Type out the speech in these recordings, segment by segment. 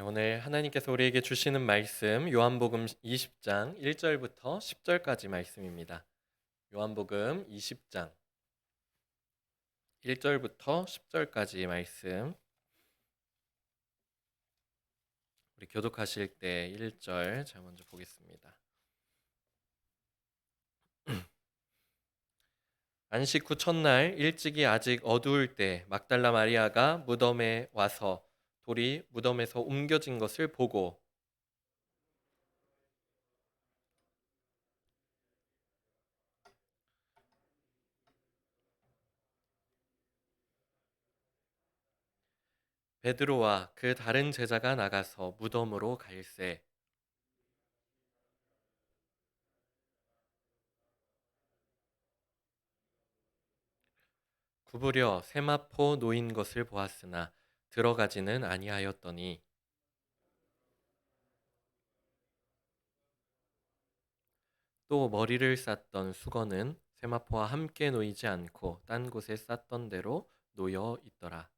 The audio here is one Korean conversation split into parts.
오늘 하나님께서 우리에게 주시는 말씀 요한복음 20장 1절부터 10절까지 말씀입니다. 요한복음 20장 1절부터 10절까지 말씀. 우리 교독하실 때 1절 제가 먼저 보겠습니다. 안식 후 첫날 일찍이 아직 어두울 때 막달라 마리아가 무덤에 와서 돌이 무덤에서 옮겨진 것을 보고 베드로와 그 다른 제자가 나가서 무덤으로 갈새 구부려 세마포 놓인 것을 보았으나 들어가지는 아니하였더니 또 머리를 쌌던 수건은 세마포와 함께 놓이지 않고 딴 곳에 쌌던 대로 놓여 있더라.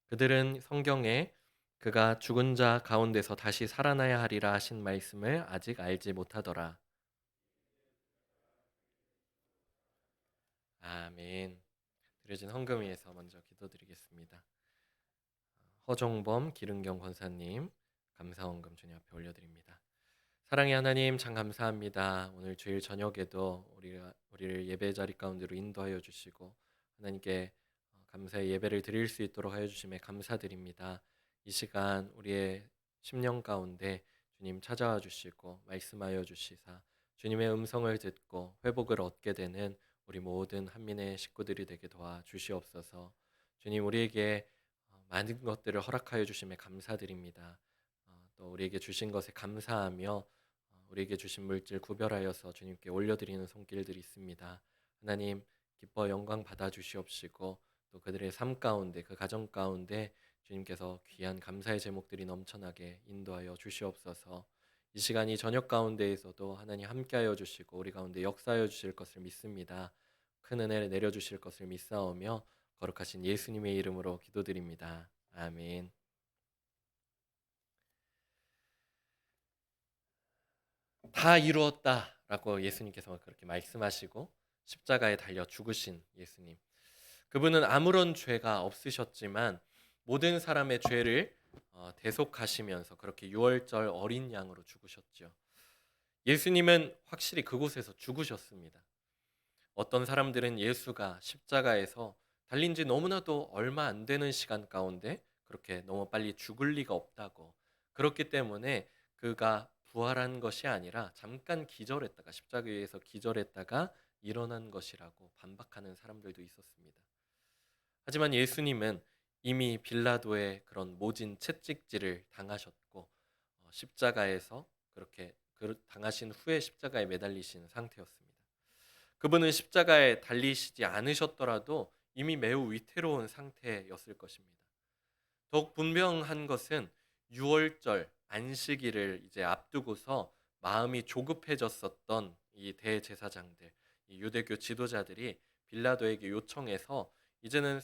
그들은 성경에 그가 죽은 자 가운데서 다시 살아나야 하리라 하신 말씀을 아직 알지 못하더라. 아멘. 드려진 헌금 위해서 먼저 기도드리겠습니다. 허종범 기른경 권사님 감사 헌금 주님 앞에 올려드립니다. 사랑의 하나님 참 감사합니다. 오늘 주일 저녁에도 우리를 예배 자리 가운데로 인도하여 주시고 하나님께 감사의 예배를 드릴 수 있도록 하여 주심에 감사드립니다. 이 시간 우리의 심령 가운데 주님 찾아와 주시고 말씀하여 주시사 주님의 음성을 듣고 회복을 얻게 되는 우리 모든 한민의 식구들이 되게 도와 주시옵소서. 주님 우리에게 많은 것들을 허락하여 주심에 감사드립니다. 또 우리에게 주신 것에 감사하며 우리에게 주신 물질 구별하여서 주님께 올려드리는 손길들이 있습니다. 하나님 기뻐 영광 받아 주시옵시고 또 그들의 삶 가운데 그 가정 가운데 주님께서 귀한 감사의 제목들이 넘쳐나게 인도하여 주시옵소서. 이 시간이 저녁 가운데에서도 하나님 함께하여 주시고 우리 가운데 역사하여 주실 것을 믿습니다. 큰 은혜를 내려주실 것을 믿사오며 거룩하신 예수님의 이름으로 기도드립니다. 아멘. 다 이루었다라고 예수님께서 그렇게 말씀하시고 십자가에 달려 죽으신 예수님. 그분은 아무런 죄가 없으셨지만 모든 사람의 죄를 대속하시면서 그렇게 유월절 어린 양으로 죽으셨죠. 예수님은 확실히 그곳에서 죽으셨습니다. 어떤 사람들은 예수가 십자가에서 달린 지 너무나도 얼마 안 되는 시간 가운데 그렇게 너무 빨리 죽을 리가 없다고, 그렇기 때문에 그가 부활한 것이 아니라 잠깐 기절했다가 십자가 위에서 기절했다가 일어난 것이라고 반박하는 사람들도 있었습니다. 하지만 예수님은 이미 빌라도의 그런 모진 채찍질을 당하셨고 십자가에서 그렇게 당하신 후에 십자가에 매달리신 상태였습니다. 그분은 십자가에 달리시지 않으셨더라도 이미 매우 위태로운 상태였을 것입니다. 더욱 분명한 것은 유월절 안식일을 이제 앞두고서 마음이 조급해졌었던 이 대제사장들, 이 유대교 지도자들이 빌라도에게 요청해서 이제는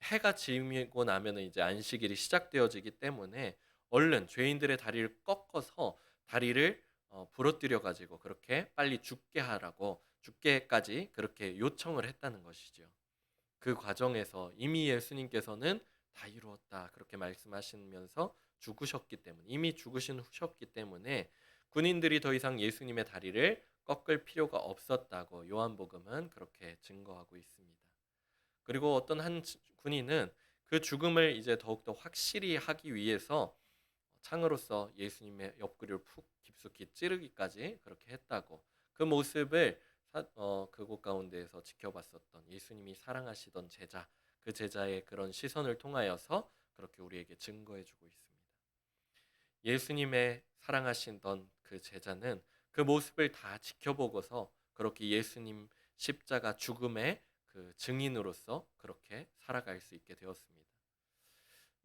해가 지고 나면은 이제 안식일이 시작되어지기 때문에 얼른 죄인들의 다리를 꺾어서 다리를 부러뜨려 가지고 그렇게 빨리 죽게 하라고, 죽게까지 그렇게 요청을 했다는 것이죠. 그 과정에서 이미 예수님께서는 다 이루었다 그렇게 말씀하시면서 죽으셨기 때문에, 이미 죽으신 후셨기 때문에 군인들이 더 이상 예수님의 다리를 꺾을 필요가 없었다고 요한복음은 그렇게 증거하고 있습니다. 그리고 어떤 한 군인은 그 죽음을 이제 더욱더 확실히 하기 위해서 창으로서 예수님의 옆구리를 푹 깊숙이 찌르기까지 그렇게 했다고, 그 모습을 그곳 가운데에서 지켜봤었던 예수님이 사랑하시던 제자, 그 제자의 그런 시선을 통하여서 그렇게 우리에게 증거해주고 있습니다. 예수님의 사랑하시던 그 제자는 그 모습을 다 지켜보고서 그렇게 예수님 십자가 죽음의 그 증인으로서 그렇게 살아갈 수 있게 되었습니다.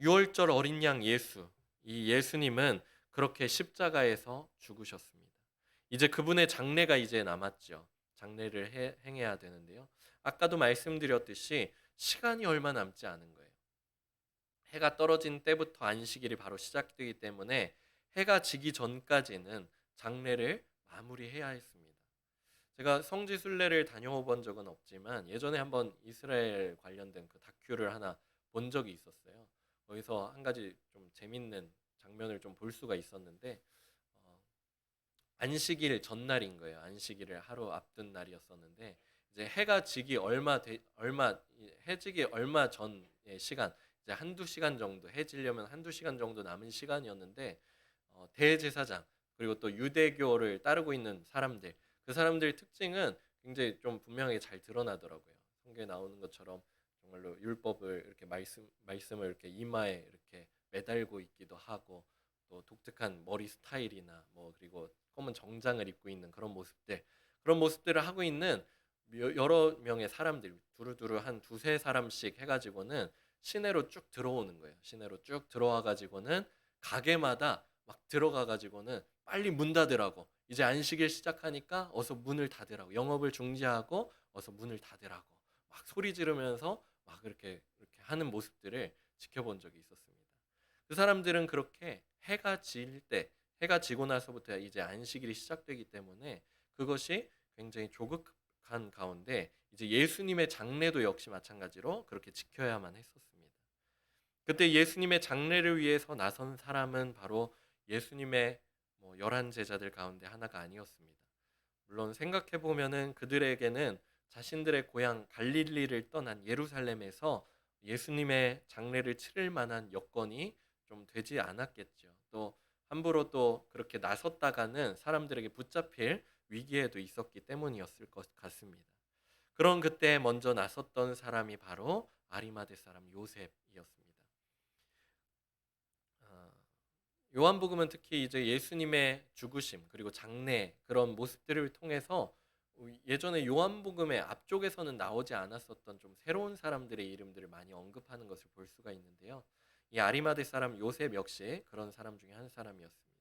유월절 어린 양 예수, 이 예수님은 그렇게 십자가에서 죽으셨습니다. 이제 그분의 장례가 이제 남았죠. 장례를 행해야 되는데요. 아까도 말씀드렸듯이 시간이 얼마 남지 않은 거예요. 해가 떨어진 때부터 안식일이 바로 시작되기 때문에 해가 지기 전까지는 장례를 마무리해야 했습니다. 제가 성지 순례를 다녀본 적은 없지만 예전에 한번 이스라엘 관련된 그 다큐를 하나 본 적이 있었어요. 거기서 한 가지 좀 재밌는 장면을 좀 볼 수가 있었는데 어, 안식일 전날인 거예요. 안식일을 하루 앞둔 날이었었는데 이제 해가 지기 해지기 얼마 전의 시간, 이제 한두 시간 정도, 해지려면 한두 시간 정도 남은 시간이었는데 대제사장 그리고 또 유대교를 따르고 있는 사람들, 그 사람들의 특징은 굉장히 좀 분명하게 잘 드러나더라고요. 성경에 나오는 것처럼 정말로 율법을 이렇게 말씀을 이렇게 이마에 이렇게 매달고 있기도 하고, 또 독특한 머리 스타일이나 뭐 그리고 검은 정장을 입고 있는 그런 모습들을 하고 있는 여러 명의 사람들, 두루두루 한 두세 사람씩 해가지고는 시내로 쭉 들어오는 거예요. 시내로 쭉 들어와 가지고는 가게마다 막 들어가 가지고는 빨리 문 닫으라고, 이제 안식일 시작하니까 어서 문을 닫으라고, 영업을 중지하고 어서 문을 닫으라고 막 소리 지르면서 막 이렇게 하는 모습들을 지켜본 적이 있었습니다. 그 사람들은 그렇게 해가 지고 나서부터 이제 안식일이 시작되기 때문에 그것이 굉장히 조급한 가운데 이제 예수님의 장례도 역시 마찬가지로 그렇게 지켜야만 했었습니다. 그때 예수님의 장례를 위해서 나선 사람은 바로 예수님의 11 제자들 가운데 하나가 아니었습니다. 물론 생각해 보면은 그들에게는 자신들의 고향 갈릴리를 떠난 예루살렘에서 예수님의 장례를 치를 만한 여건이 좀 되지 않았겠죠. 또 함부로 또 그렇게 나섰다가는 사람들에게 붙잡힐 위기에도 있었기 때문이었을 것 같습니다. 그런 그때 먼저 나섰던 사람이 바로 아리마대 사람 요셉이었습니다. 아, 요한복음은 특히 이제 예수님의 죽으심 그리고 장례 그런 모습들을 통해서 예전에 요한복음의 앞쪽에서는 나오지 않았었던 좀 새로운 사람들의 이름들을 많이 언급하는 것을 볼 수가 있는데요. 이 아리마대 사람 요셉 역시 그런 사람 중에 한 사람이었습니다.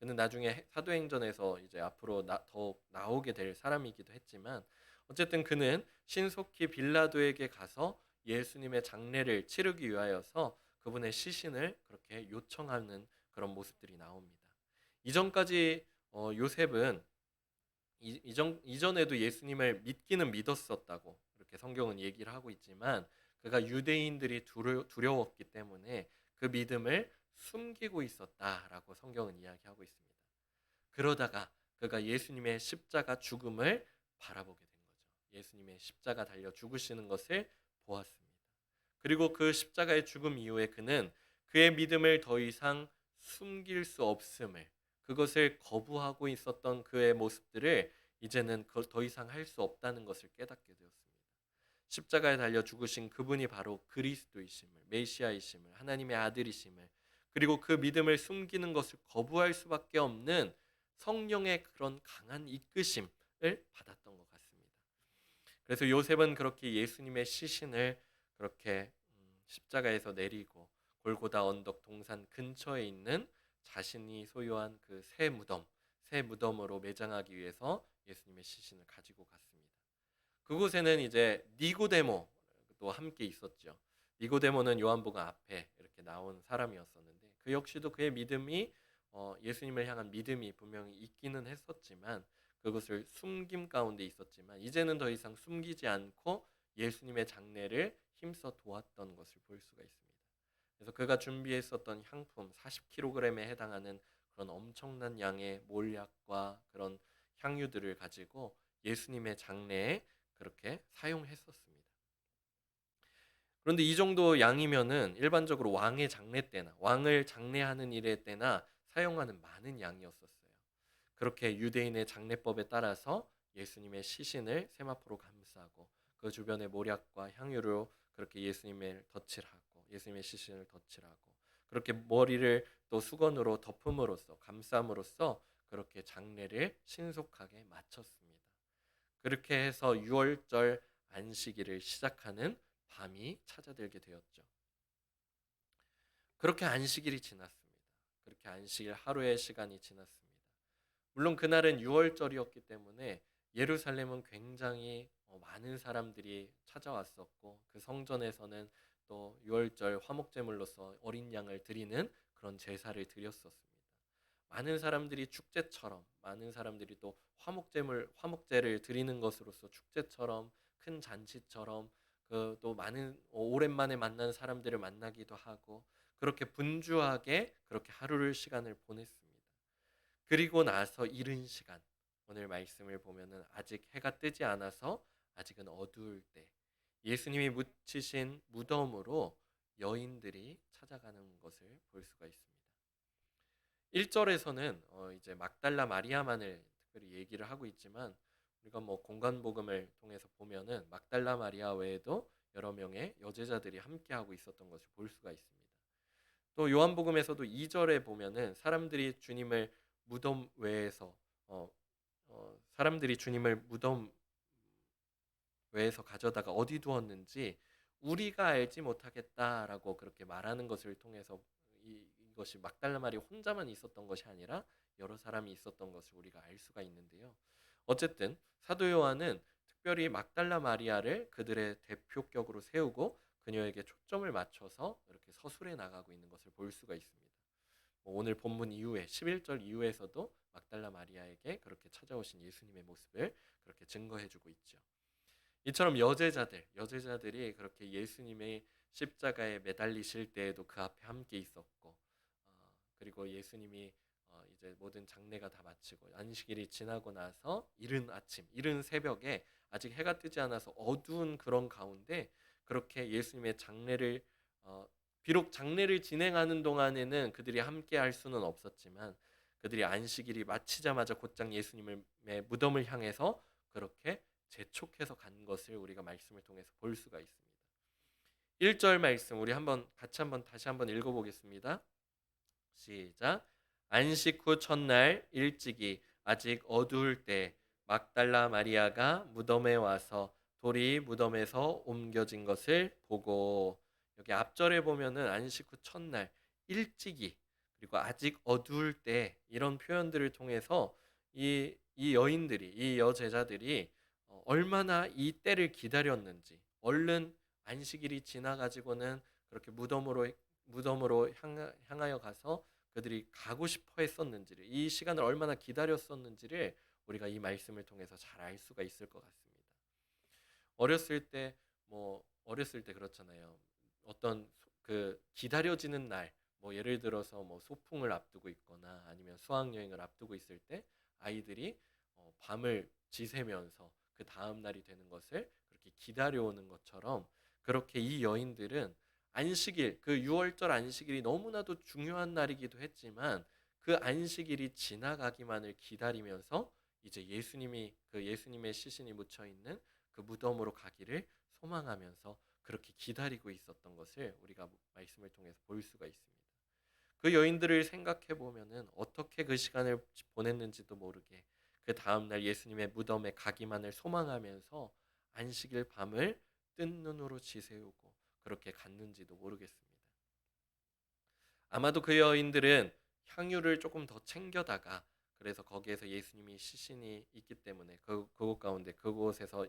그는 나중에 사도행전에서 이제 앞으로 더 나오게 될 사람이기도 했지만, 어쨌든 그는 신속히 빌라도에게 가서 예수님의 장례를 치르기 위하여서 그분의 시신을 그렇게 요청하는 그런 모습들이 나옵니다. 이전까지 요셉은 이전에도 예수님을 믿기는 믿었었다고 이렇게 성경은 얘기를 하고 있지만, 그가 유대인들이 두려웠기 때문에 그 믿음을 숨기고 있었다라고 성경은 이야기하고 있습니다. 그러다가 그가 예수님의 십자가 죽음을 바라보게 된 거죠. 예수님의 십자가 달려 죽으시는 것을 보았습니다. 그리고 그 십자가의 죽음 이후에 그는 그의 믿음을 더 이상 숨길 수 없음을, 그것을 거부하고 있었던 그의 모습들을 이제는 더 이상 할 수 없다는 것을 깨닫게 되었습니다. 십자가에 달려 죽으신 그분이 바로 그리스도이심을, 메시아이심을, 하나님의 아들이심을, 그리고 그 믿음을 숨기는 것을 거부할 수밖에 없는 성령의 그런 강한 이끄심을 받았던 것 같습니다. 그래서 요셉은 그렇게 예수님의 시신을 그렇게 십자가에서 내리고 골고다 언덕 동산 근처에 있는 자신이 소유한 그 새 무덤으로 매장하기 위해서 예수님의 시신을 가지고 갔습니다. 그곳에는 이제 니고데모도 함께 있었죠. 니고데모는 요한복음 앞에 이렇게 나온 사람이었었는데, 그 역시도 그의 믿음이 예수님을 향한 믿음이 분명히 있기는 했었지만, 그것을 숨김 가운데 있었지만 이제는 더 이상 숨기지 않고 예수님의 장례를 힘써 도왔던 것을 볼 수가 있습니다. 그래서 그가 준비했었던 향품 40kg에 해당하는 그런 엄청난 양의 몰약과 그런 향유들을 가지고 예수님의 장례에 그렇게 사용했었습니다. 그런데 이 정도 양이면은 일반적으로 왕의 장례 때나 왕을 장례하는 일의 때나 사용하는 많은 양이었었어요. 그렇게 유대인의 장례법에 따라서 예수님의 시신을 세마포로 감싸고 그 주변에 몰약과 향유로 그렇게 예수님의 시신을 덧칠하고 그렇게 머리를 또 수건으로 덮음으로써, 감쌈으로써 그렇게 장례를 신속하게 마쳤습니다. 그렇게 해서 6월절 안식일을 시작하는 밤이 찾아들게 되었죠. 그렇게 안식일이 지났습니다. 그렇게 안식일 하루의 시간이 지났습니다. 물론 그날은 6월절이었기 때문에 예루살렘은 굉장히 많은 사람들이 찾아왔었고 그 성전에서는 또 유월절 화목제물로서 어린 양을 드리는 그런 제사를 드렸었습니다. 많은 사람들이 축제처럼 많은 사람들이 또 화목제를 드리는 것으로서 축제처럼 큰 잔치처럼 그 또 많은 오랜만에 만난 사람들을 만나기도 하고 그렇게 분주하게 그렇게 하루를 시간을 보냈습니다. 그리고 나서 이른 시간 오늘 말씀을 보면은 아직 해가 뜨지 않아서 아직은 어두울 때 예수님이 묻히신 무덤으로 여인들이 찾아가는 것을 볼 수가 있습니다. 1절에서는 이제 막달라 마리아만을 특별히 얘기를 하고 있지만 우리가 뭐 공간 복음을 통해서 보면은 막달라 마리아 외에도 여러 명의 여제자들이 함께 하고 있었던 것을 볼 수가 있습니다. 또 요한복음에서도 2절에 보면은 어, 사람들이 주님을 무덤 외에서 가져다가 어디 두었는지 우리가 알지 못하겠다라고 그렇게 말하는 것을 통해서 이것이 막달라 마리 혼자만 있었던 것이 아니라 여러 사람이 있었던 것을 우리가 알 수가 있는데요. 어쨌든 사도 요한은 특별히 막달라 마리아를 그들의 대표격으로 세우고 그녀에게 초점을 맞춰서 이렇게 서술해 나가고 있는 것을 볼 수가 있습니다. 오늘 본문 이후에 11절 이후에서도 막달라 마리아에게 그렇게 찾아오신 예수님의 모습을 그렇게 증거해주고 있죠. 이처럼 여제자들이 그렇게 예수님의 십자가에 매달리실 때에도 그 앞에 함께 있었고, 그리고 예수님이 이제 모든 장례가 다 마치고 안식일이 지나고 나서 이른 아침, 이른 새벽에 아직 해가 뜨지 않아서 어두운 그런 가운데 그렇게 예수님의 장례를 비록 장례를 진행하는 동안에는 그들이 함께 할 수는 없었지만 그들이 안식일이 마치자마자 곧장 예수님의 무덤을 향해서 그렇게 재촉해서 간 것을 우리가 말씀을 통해서 볼 수가 있습니다. 1절 말씀 우리 다시 한번 읽어보겠습니다. 시작. 안식 후 첫날 일찍이 아직 어두울 때 막달라 마리아가 무덤에 와서 돌이 무덤에서 옮겨진 것을 보고, 여기 앞절에 보면은 안식 후 첫날 일찍이 그리고 아직 어두울 때 이런 표현들을 통해서 이 여인들이 이 여제자들이 얼마나 이 때를 기다렸는지, 얼른 안식일이 지나가지고는 그렇게 무덤으로 향하여 가서 그들이 가고 싶어 했었는지를, 이 시간을 얼마나 기다렸었는지를 우리가 이 말씀을 통해서 잘 알 수가 있을 것 같습니다. 어렸을 때 그렇잖아요. 어떤 그 기다려지는 날, 뭐 예를 들어서 뭐 소풍을 앞두고 있거나 아니면 수학 여행을 앞두고 있을 때 아이들이 밤을 지새면서 그 다음 날이 되는 것을 그렇게 기다려오는 것처럼, 그렇게 이 여인들은 안식일, 그 6월절 안식일이 너무나도 중요한 날이기도 했지만 그 안식일이 지나가기만을 기다리면서 이제 예수님의 시신이 묻혀 있는 그 무덤으로 가기를 소망하면서 그렇게 기다리고 있었던 것을 우리가 말씀을 통해서 볼 수가 있습니다. 그 여인들을 생각해 보면은 어떻게 그 시간을 보냈는지도 모르게 그 다음 날 예수님의 무덤에 가기만을 소망하면서 안식일 밤을 뜬 눈으로 지새우고 그렇게 갔는지도 모르겠습니다. 아마도 그 여인들은 향유를 조금 더 챙겨다가, 그래서 거기에서 예수님이 시신이 있기 때문에 그곳 가운데 그곳에서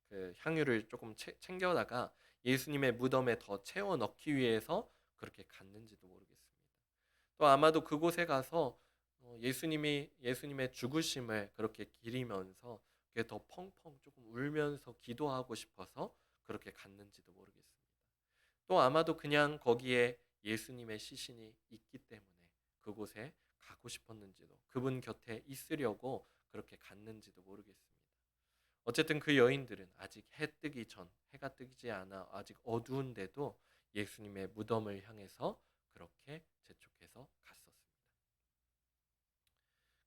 그 향유를 조금 챙겨다가 예수님의 무덤에 더 채워 넣기 위해서 그렇게 갔는지도 모르겠습니다. 또 아마도 그곳에 가서 예수님의 죽으심을 그렇게 기리면서 그게 더 펑펑 조금 울면서 기도하고 싶어서 그렇게 갔는지도 모르겠습니다. 또 아마도 그냥 거기에 예수님의 시신이 있기 때문에 그곳에 가고 싶었는지도, 그분 곁에 있으려고 그렇게 갔는지도 모르겠습니다. 어쨌든 그 여인들은 아직 해가 뜨지 않아 아직 어두운데도 예수님의 무덤을 향해서 그렇게 재촉해서 갔었습니다.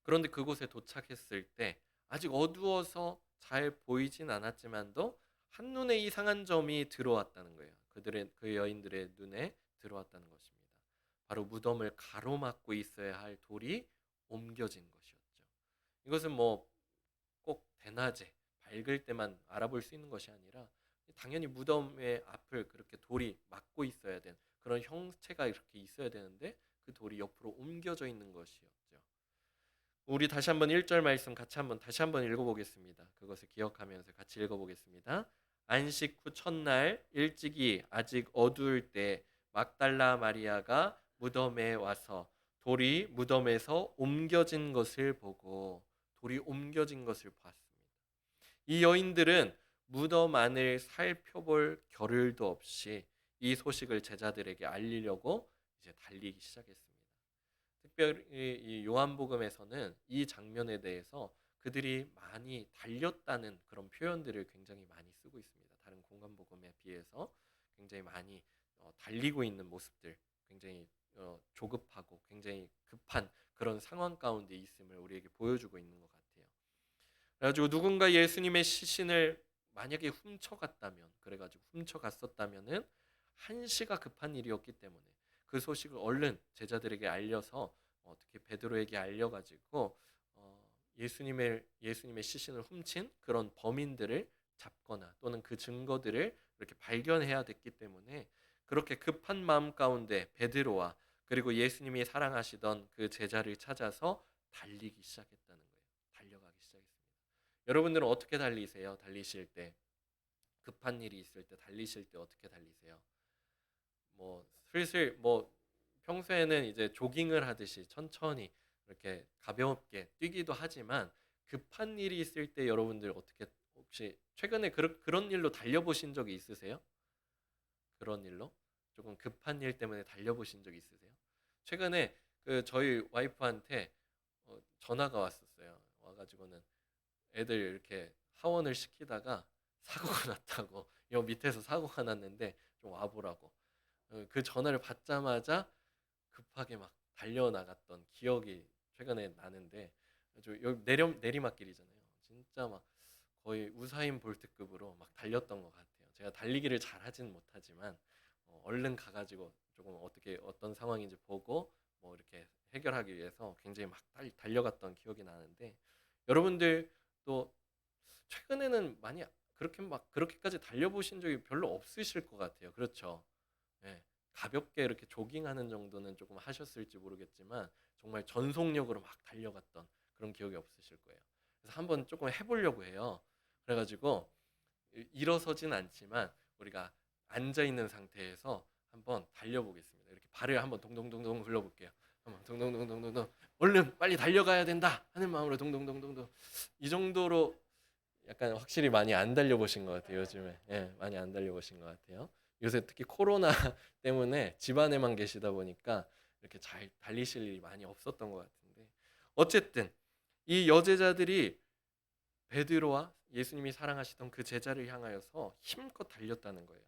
그런데 그곳에 도착했을 때 아직 어두워서 잘 보이진 않았지만도 한눈에 이상한 점이 들어왔다는 거예요. 그 여인들의 눈에 들어왔다는 것입니다. 바로 무덤을 가로막고 있어야 할 돌이 옮겨진 것이었죠. 이것은 뭐 꼭 대낮에 밝을 때만 알아볼 수 있는 것이 아니라 당연히 무덤의 앞을 그렇게 돌이 막고 있어야 되는 그런 형체가 이렇게 있어야 되는데 그 돌이 옆으로 옮겨져 있는 것이었죠. 우리 다시 한번 1절 말씀 같이 한번 다시 한번 읽어보겠습니다. 그것을 기억하면서 같이 읽어보겠습니다. 안식 후 첫날 일찍이 아직 어두울 때 막달라 마리아가 무덤에 와서 돌이 무덤에서 옮겨진 것을 보고 돌이 옮겨진 것을 보았습니다. 이 여인들은 무덤 안을 살펴볼 겨를도 없이 이 소식을 제자들에게 알리려고 이제 달리기 시작했습니다. 특별히 이 요한복음에서는 이 장면에 대해서 그들이 많이 달렸다는 그런 표현들을 굉장히 많이 쓰고 있습니다. 다른 공간복음에 비해서 굉장히 많이 달리고 있는 모습들, 굉장히 조급하고 굉장히 급한 그런 상황 가운데 있음을 우리에게 보여주고 있는 것 같아요. 그래가지고 누군가 예수님의 시신을 만약에 훔쳐갔다면, 그래가지고 훔쳐갔었다면은 한시가 급한 일이었기 때문에 그 소식을 얼른 제자들에게 알려서 어떻게 베드로에게 알려가지고 예수님의 시신을 훔친 그런 범인들을 잡거나 또는 그 증거들을 이렇게 발견해야 됐기 때문에 그렇게 급한 마음 가운데 베드로와 그리고 예수님이 사랑하시던 그 제자를 찾아서 달리기 시작했다는 거예요. 달려가기 시작했습니다. 여러분들은 어떻게 달리세요? 달리실 때 급한 일이 있을 때 달리실 때 어떻게 달리세요? 뭐 슬슬 뭐 평소에는 이제 조깅을 하듯이 천천히 이렇게 가볍게 뛰기도 하지만 급한 일이 있을 때 여러분들 어떻게 혹시 최근에 그런 일로 달려보신 적이 있으세요? 그런 일로 조금 급한 일 때문에 달려보신 적이 있으세요? 최근에 그 저희 와이프한테 전화가 왔었어요. 와가지고는 애들 이렇게 하원을 시키다가 사고가 났다고 여 밑에서 사고가 났는데 좀 와보라고 그 전화를 받자마자 급하게 막 달려나갔던 기억이 최근에 나는데 여기 내리막길이잖아요. 진짜 막 거의 우사인 볼트급으로 막 달렸던 것 같아요. 제가 달리기를 잘하진 못하지만 얼른 가가지고 조금 어떻게 어떤 상황인지 보고 뭐 이렇게 해결하기 위해서 굉장히 막 달려갔던 기억이 나는데 여러분들 또 최근에는 많이 그렇게 막 그렇게까지 달려보신 적이 별로 없으실 것 같아요. 그렇죠? 예, 가볍게 이렇게 조깅하는 정도는 조금 하셨을지 모르겠지만 정말 전속력으로 막 달려갔던 그런 기억이 없으실 거예요. 그래서 한번 조금 해보려고 해요. 그래가지고 일어서진 않지만 우리가 앉아 있는 상태에서 한번 달려보겠습니다. 이렇게 발을 한번 동동동동 굴려볼게요. 한번 동동동동동동 얼른 빨리 달려가야 된다 하는 마음으로 동동동동동 이 정도로 약간 확실히 많이 안 달려보신 것 같아요. 요즘에 많이 안 달려보신 것 같아요. 요새 특히 코로나 때문에 집 안에만 계시다 보니까 이렇게 잘 달리실 일이 많이 없었던 것 같은데 어쨌든 이 여제자들이 베드로와 예수님이 사랑하시던 그 제자를 향하여서 힘껏 달렸다는 거예요.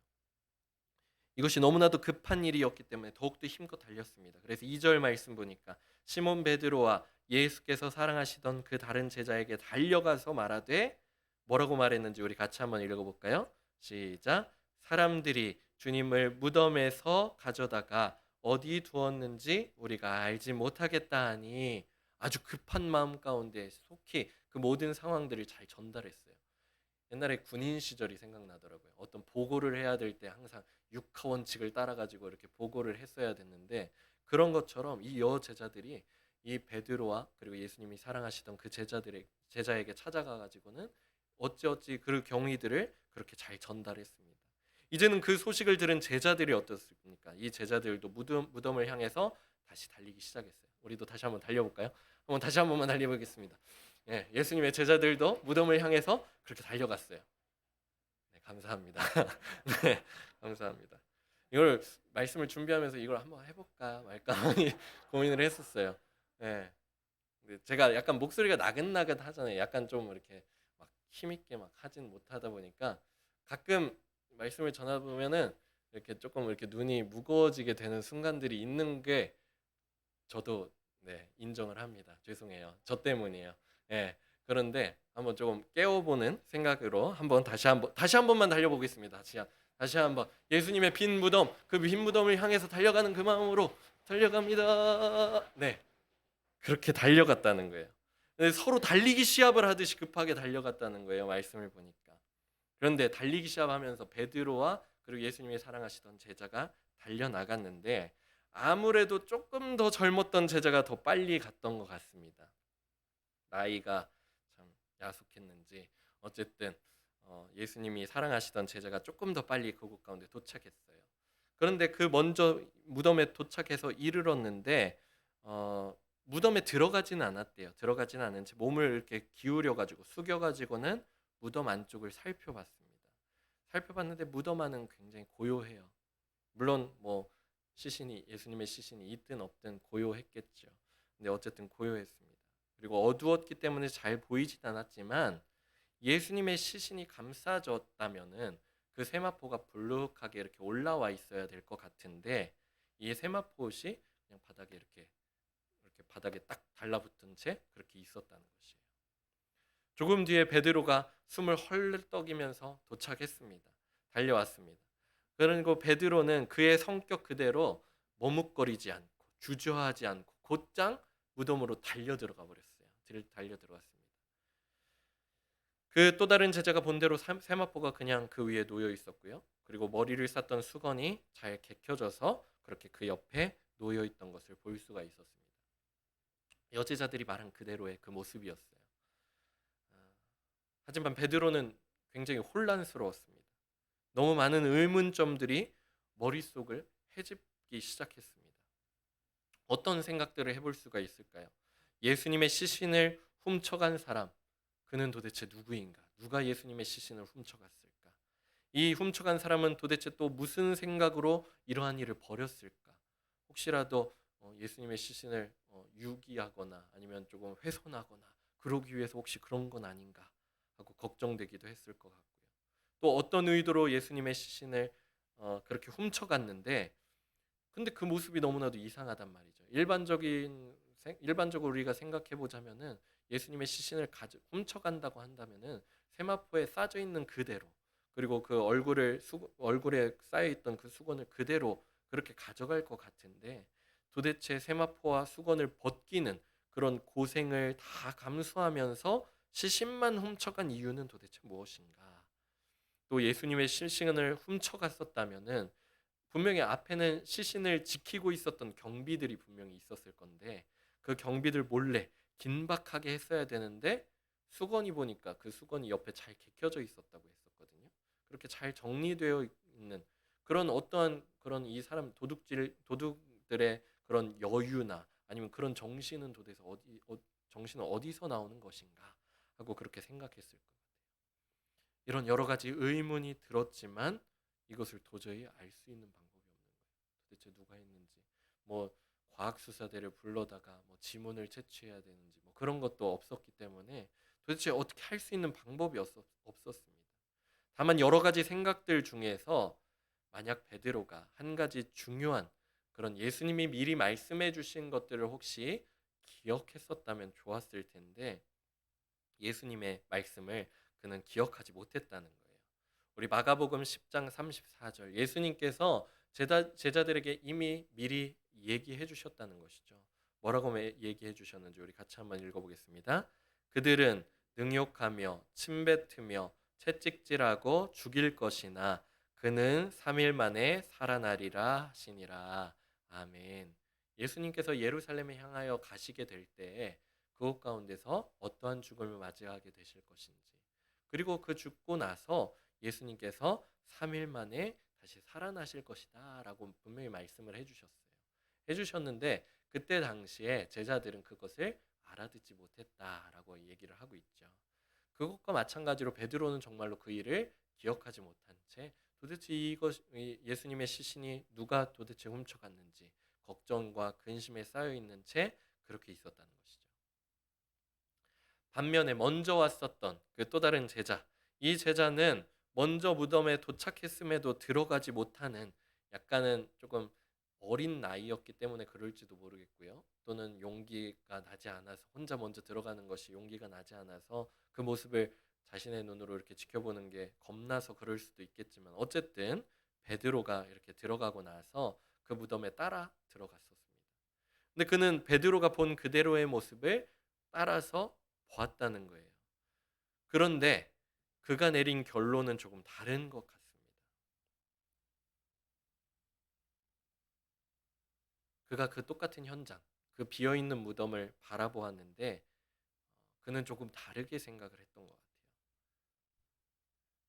이것이 너무나도 급한 일이었기 때문에 더욱더 힘껏 달렸습니다. 그래서 2절 말씀 보니까 시몬 베드로와 예수께서 사랑하시던 그 다른 제자에게 달려가서 말하되 뭐라고 말했는지 우리 같이 한번 읽어볼까요? 시작. 사람들이 주님을 무덤에서 가져다가 어디 두었는지 우리가 알지 못하겠다 하니 아주 급한 마음 가운데 속히 그 모든 상황들을 잘 전달했어요. 옛날에 군인 시절이 생각나더라고요. 어떤 보고를 해야 될 때 항상 육하 원칙을 따라가지고 이렇게 보고를 했어야 됐는데 그런 것처럼 이 여제자들이 이 베드로와 그리고 예수님이 사랑하시던 그 제자에게 찾아가 가지고는 어찌어찌 그 경위들을 그렇게 잘 전달했습니다. 이제는 그 소식을 들은 제자들이 어떻습니까? 이 제자들도 무덤을 향해서 다시 달리기 시작했어요. 우리도 다시 한번 달려볼까요? 한번 다시 한 번만 달려보겠습니다. 예수님의 제자들도 무덤을 향해서 그렇게 달려갔어요. 네, 감사합니다. 네, 감사합니다. 이걸 말씀을 준비하면서 이걸 한번 해볼까 말까 많이 고민을 했었어요. 네, 근데 제가 약간 목소리가 나긋나긋하잖아요. 약간 좀 이렇게 막 힘있게 막 하진 못하다 보니까 가끔 말씀을 전하다 보면은 이렇게 조금 이렇게 눈이 무거워지게 되는 순간들이 있는 게 저도 인정을 합니다. 죄송해요. 저 때문이에요. 예. 그런데 한번 조금 깨워보는 생각으로 한번 다시 한 번만 달려보겠습니다. 다시 한번 예수님의 빈 무덤 그 빈 무덤을 향해서 달려가는 그 마음으로 달려갑니다. 네. 그렇게 달려갔다는 거예요. 서로 달리기 시합을 하듯이 급하게 달려갔다는 거예요. 말씀을 보니까. 그런데 달리기 시합하면서 베드로와 그리고 예수님이 사랑하시던 제자가 달려나갔는데 아무래도 조금 더 젊었던 제자가 더 빨리 갔던 것 같습니다. 나이가 참 야속했는지 어쨌든 예수님이 사랑하시던 제자가 조금 더 빨리 그곳 가운데 도착했어요. 그런데 그 먼저 무덤에 도착해서 이르렀는데 어, 무덤에 들어가지는 않았대요. 들어가지는 않은 채 몸을 이렇게 기울여 가지고 숙여 가지고는 무덤 안쪽을 살펴봤습니다. 살펴봤는데 무덤 안은 굉장히 고요해요. 물론 뭐 시신이 예수님의 시신이 있든 없든 고요했겠죠. 근데 어쨌든 고요했습니다. 그리고 어두웠기 때문에 잘 보이진 않았지만 예수님의 시신이 감싸졌다면은 그 세마포가 불룩하게 이렇게 올라와 있어야 될 것 같은데 이 세마포옷이 그냥 바닥에 이렇게 바닥에 딱 달라붙은 채 그렇게 있었다는 것이에요. 조금 뒤에 베드로가 숨을 헐떡이면서 도착했습니다. 달려왔습니다. 그리고 베드로는 그의 성격 그대로 머뭇거리지 않고 주저하지 않고 곧장 무덤으로 달려 들어가 버렸어요. 달려 들어갔습니다. 그 또 다른 제자가 본 대로 세마포가 그냥 그 위에 놓여 있었고요. 그리고 머리를 쌌던 수건이 잘 개켜져서 그렇게 그 옆에 놓여 있던 것을 볼 수가 있었습니다. 여제자들이 말한 그대로의 그 모습이었어요. 하지만 베드로는 굉장히 혼란스러웠습니다. 너무 많은 의문점들이 머릿속을 헤집기 시작했습니다. 어떤 생각들을 해볼 수가 있을까요? 예수님의 시신을 훔쳐간 사람, 그는 도대체 누구인가? 누가 예수님의 시신을 훔쳐갔을까? 이 훔쳐간 사람은 도대체 또 무슨 생각으로 이러한 일을 벌였을까? 혹시라도 예수님의 시신을 유기하거나 아니면 조금 훼손하거나 그러기 위해서 혹시 그런 건 아닌가 하고 걱정되기도 했을 것 같고요. 또 어떤 의도로 예수님의 시신을 그렇게 훔쳐갔는데 근데 그 모습이 너무나도 이상하단 말이죠. 일반적으로 우리가 생각해 보자면은 예수님의 시신을 훔쳐간다고 한다면은 세마포에 싸져 있는 그대로 그리고 그 얼굴에 쌓여 있던 그 수건을 그대로 그렇게 가져갈 것 같은데 도대체 세마포와 수건을 벗기는 그런 고생을 다 감수하면서 시신만 훔쳐간 이유는 도대체 무엇인가? 또 예수님의 시신을 훔쳐갔었다면은 분명히 앞에는 시신을 지키고 있었던 경비들이 분명히 있었을 건데 그 경비들 몰래 긴박하게 했어야 되는데 수건이 보니까 그 수건이 옆에 잘 개켜져 있었다고 했었거든요. 그렇게 잘 정리되어 있는 그런 어떠한 그런 이 사람 도둑들의 그런 여유나 아니면 그런 정신은 도대체 정신은 어디서 나오는 것인가 하고 그렇게 생각했을 거예요. 이런 여러 가지 의문이 들었지만 이것을 도저히 알 수 있는 방법이 없는 거예요. 도대체 누가 했는지, 뭐 과학 수사대를 불러다가 뭐 지문을 채취해야 되는지 뭐 그런 것도 없었기 때문에 도대체 어떻게 할 수 있는 방법이 없었습니다. 다만 여러 가지 생각들 중에서 만약 베드로가 한 가지 중요한 그런 예수님이 미리 말씀해 주신 것들을 혹시 기억했었다면 좋았을 텐데 예수님의 말씀을 그는 기억하지 못했다는 거예요. 우리 마가복음 10장 34절 예수님께서 제자들에게 이미 미리 얘기해 주셨다는 것이죠. 뭐라고 얘기해 주셨는지 우리 같이 한번 읽어보겠습니다. 그들은 능욕하며 침뱉으며 채찍질하고 죽일 것이나 그는 3일 만에 살아나리라 하시니라. 아멘. 예수님께서 예루살렘에 향하여 가시게 될 때에 그곳 가운데서 어떠한 죽음을 맞이하게 되실 것인지 그리고 그 죽고 나서 예수님께서 3일 만에 다시 살아나실 것이다 라고 분명히 말씀을 해주셨는데 그때 당시에 제자들은 그것을 알아듣지 못했다라고 얘기를 하고 있죠. 그것과 마찬가지로 베드로는 정말로 그 일을 기억하지 못한 채 도대체 예수님의 시신이 누가 도대체 훔쳐갔는지 걱정과 근심에 쌓여 있는 채 그렇게 있었다는 것이죠. 반면에 먼저 왔었던 그 또 다른 제자, 이 제자는 먼저 무덤에 도착했음에도 들어가지 못하는 약간은 조금 어린 나이였기 때문에 그럴지도 모르겠고요. 또는 용기가 나지 않아서 혼자 먼저 들어가는 것이 용기가 나지 않아서 그 모습을 자신의 눈으로 이렇게 지켜보는 게 겁나서 그럴 수도 있겠지만 어쨌든 베드로가 이렇게 들어가고 나서 그 무덤에 따라 들어갔었습니다. 근데 그는 베드로가 본 그대로의 모습을 따라서 보았다는 거예요. 그런데 그가 내린 결론은 조금 다른 것 같습니다. 그가 그 똑같은 현장, 그 비어 있는 무덤을 바라보았는데 그는 조금 다르게 생각을 했던 것 같아요.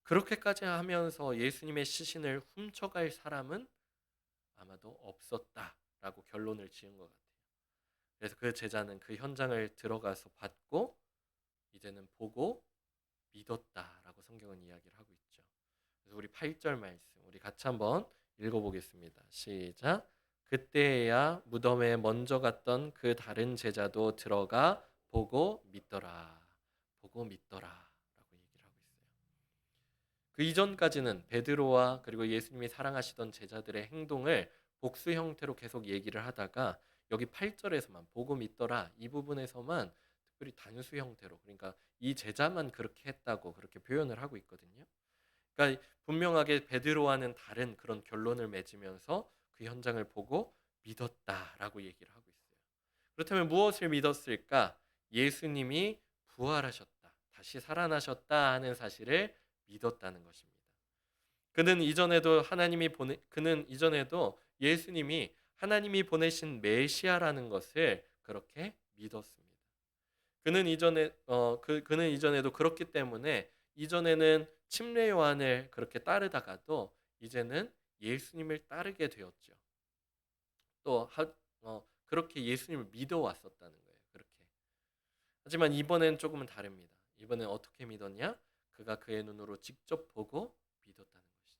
그렇게까지 하면서 예수님의 시신을 훔쳐갈 사람은 아마도 없었다라고 결론을 지은 것 같아요. 그래서 그 제자는 그 현장을 들어가서 봤고 이제는 보고 믿었다라고 성경은 이야기를 하고 있죠. 그래서 우리 8절 말씀 우리 같이 한번 읽어보겠습니다. 시작. 그때야 무덤에 먼저 갔던 그 다른 제자도 들어가 보고 믿더라. 보고 믿더라라고 얘기를 하고 있어요. 그 이전까지는 베드로와 그리고 예수님이 사랑하시던 제자들의 행동을 복수 형태로 계속 얘기를 하다가 여기 8절에서만 보고 믿더라 이 부분에서만 특별히 단수 형태로 그러니까 이 제자만 그렇게 했다고 그렇게 표현을 하고 있거든요. 그러니까 분명하게 베드로와는 다른 그런 결론을 맺으면서 그 현장을 보고 믿었다라고 얘기를 하고 있어요. 그렇다면 무엇을 믿었을까? 예수님이 부활하셨다, 다시 살아나셨다 하는 사실을 믿었다는 것입니다. 그는 이전에도 예수님이 하나님이 보내신 메시아라는 것을 그렇게 믿었습니다. 그는 이전에도 그렇기 때문에 이전에는 침례 요한을 그렇게 따르다가도 이제는 예수님을 따르게 되었죠. 그렇게 예수님을 믿어왔었다는 거예요. 그렇게. 하지만 이번엔 조금은 다릅니다. 이번엔 어떻게 믿었냐? 그가 그의 눈으로 직접 보고 믿었다는 것이죠.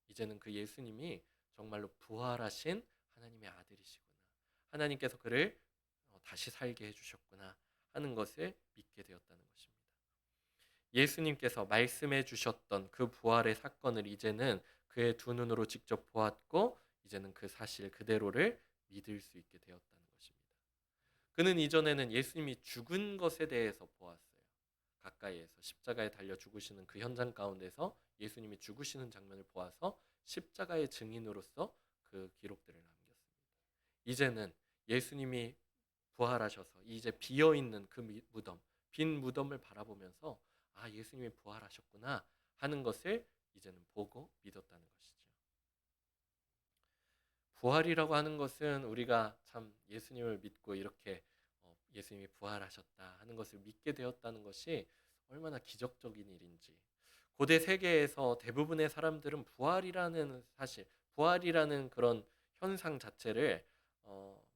이제는 그 예수님이 정말로 부활하신 하나님의 아들이시구나. 하나님께서 그를 다시 살게 해주셨구나 하는 것을 믿게 되었다는 것입니다. 예수님께서 말씀해 주셨던 그 부활의 사건을 이제는 그의 두 눈으로 직접 보았고 이제는 그 사실 그대로를 믿을 수 있게 되었다는 것입니다. 그는 이전에는 예수님이 죽은 것에 대해서 보았어요. 가까이에서 십자가에 달려 죽으시는 그 현장 가운데서 예수님이 죽으시는 장면을 보아서 십자가의 증인으로서 그 기록들을 남겼습니다. 이제는 예수님이 부활하셔서 이제 비어 있는 그 무덤, 빈 무덤을 바라보면서 아, 예수님이 부활하셨구나 하는 것을 이제는 보고 믿었다는 것이죠. 부활이라고 하는 것은 우리가 참 예수님을 믿고 이렇게 예수님이 부활하셨다 하는 것을 믿게 되었다는 것이 얼마나 기적적인 일인지. 고대 세계에서 대부분의 사람들은 부활이라는 사실, 부활이라는 그런 현상 자체를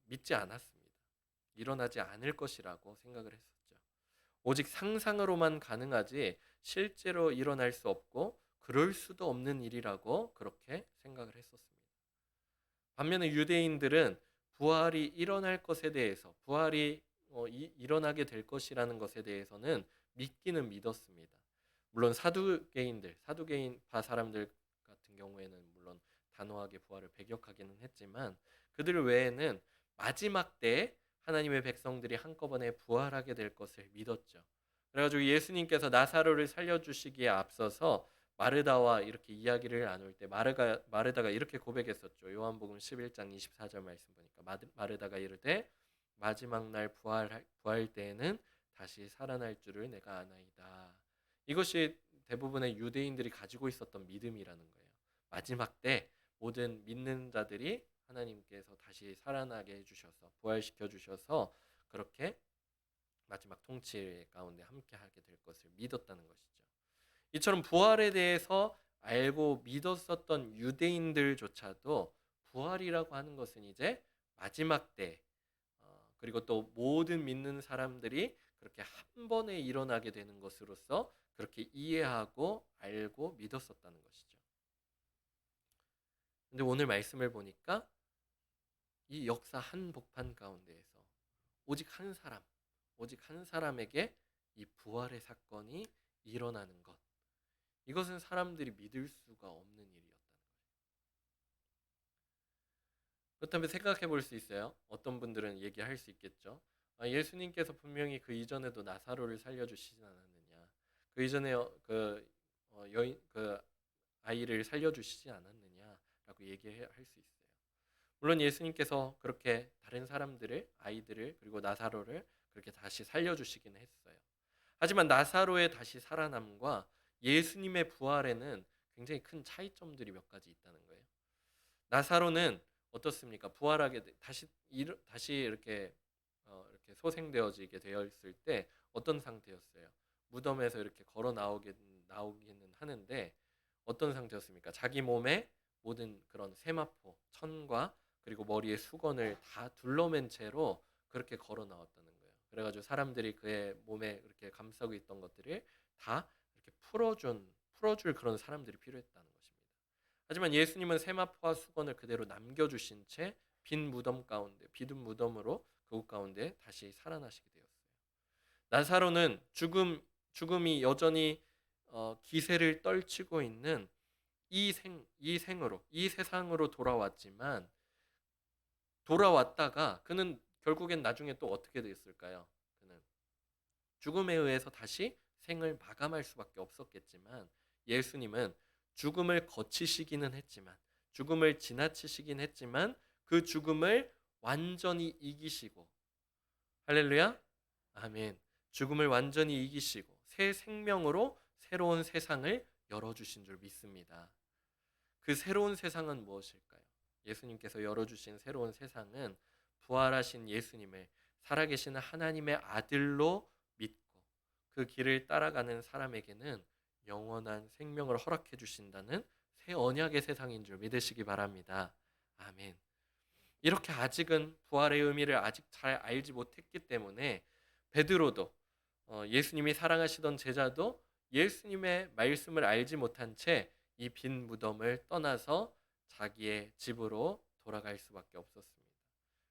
믿지 않았습니다. 일어나지 않을 것이라고 생각을 했었죠. 오직 상상으로만 가능하지 실제로 일어날 수 없고 그럴 수도 없는 일이라고 그렇게 생각을 했었습니다. 반면에 유대인들은 부활이 일어날 것에 대해서 부활이 일어나게 될 것이라는 것에 대해서는 믿기는 믿었습니다. 물론 사두개인파 사람들 같은 경우에는 물론 단호하게 부활을 배격하기는 했지만 그들 외에는 마지막 때에 하나님의 백성들이 한꺼번에 부활하게 될 것을 믿었죠. 그래가지고 예수님께서 나사로를 살려주시기에 앞서서 마르다와 이렇게 이야기를 나눌 때 마르다가 이렇게 고백했었죠. 요한복음 11장 24절 말씀 보니까 마르다가 이르되 마지막 날 부활 때에는 다시 살아날 줄을 내가 아나이다. 이것이 대부분의 유대인들이 가지고 있었던 믿음이라는 거예요. 마지막 때 모든 믿는 자들이 하나님께서 다시 살아나게 해주셔서 부활시켜 주셔서 그렇게 마지막 통치 가운데 함께하게 될 것을 믿었다는 것이죠. 이처럼 부활에 대해서 알고 믿었었던 유대인들조차도 부활이라고 하는 것은 이제 마지막 때 그리고 또 모든 믿는 사람들이 그렇게 한 번에 일어나게 되는 것으로서 그렇게 이해하고 알고 믿었었다는 것이죠. 근데 오늘 말씀을 보니까 이 역사 한복판 가운데에서 오직 한 사람에게 이 부활의 사건이 일어나는 것, 이것은 사람들이 믿을 수가 없는 일이었다는 거예요. 그렇다면 생각해 볼 수 있어요. 어떤 분들은 얘기할 수 있겠죠. 예수님께서 분명히 그 이전에도 나사로를 살려주시진 않았느냐. 그 이전에 그 아이를 살려주시지 않았느냐라고 얘기할 수 있어요. 물론 예수님께서 그렇게 다른 사람들을 아이들을 그리고 나사로를 그렇게 다시 살려주시긴 했어요. 하지만 나사로의 다시 살아남과 예수님의 부활에는 굉장히 큰 차이점들이 몇 가지 있다는 거예요. 나사로는 어떻습니까? 부활하게 다시 이렇게 이렇게 소생되어지게 되어 있을 때 어떤 상태였어요? 무덤에서 이렇게 걸어 나오기는 하는데 어떤 상태였습니까? 자기 몸에 모든 그런 세마포, 천과 그리고 머리에 수건을 다 둘러맨 채로 그렇게 걸어 나왔다는 거예요. 그래가지고 사람들이 그의 몸에 이렇게 감싸고 있던 것들을 다 이렇게 풀어줄 그런 사람들이 필요했다는 것입니다. 하지만 예수님은 세마포와 수건을 그대로 남겨주신 채 빈 무덤 가운데, 비둔 무덤으로 그곳 가운데 다시 살아나시게 되었어요. 나사로는 죽음이 여전히 기세를 떨치고 있는 이 세상으로 돌아왔지만 돌아왔다가 그는 결국엔 나중에 또 어떻게 됐을까요? 그는 죽음에 의해서 다시 생을 마감할 수밖에 없었겠지만 예수님은 죽음을 거치시기는 했지만 죽음을 지나치시긴 했지만 그 죽음을 완전히 이기시고 할렐루야 아멘 죽음을 완전히 이기시고 새 생명으로 새로운 세상을 열어주신 줄 믿습니다. 그 새로운 세상은 무엇일까요? 예수님께서 열어주신 새로운 세상은 부활하신 예수님을 살아계신 하나님의 아들로 믿고 그 길을 따라가는 사람에게는 영원한 생명을 허락해 주신다는 새 언약의 세상인 줄 믿으시기 바랍니다. 아멘. 이렇게 아직은 부활의 의미를 아직 잘 알지 못했기 때문에 베드로도 예수님이 사랑하시던 제자도 예수님의 말씀을 알지 못한 채 이 빈 무덤을 떠나서 자기의 집으로 돌아갈 수밖에 없었습니다.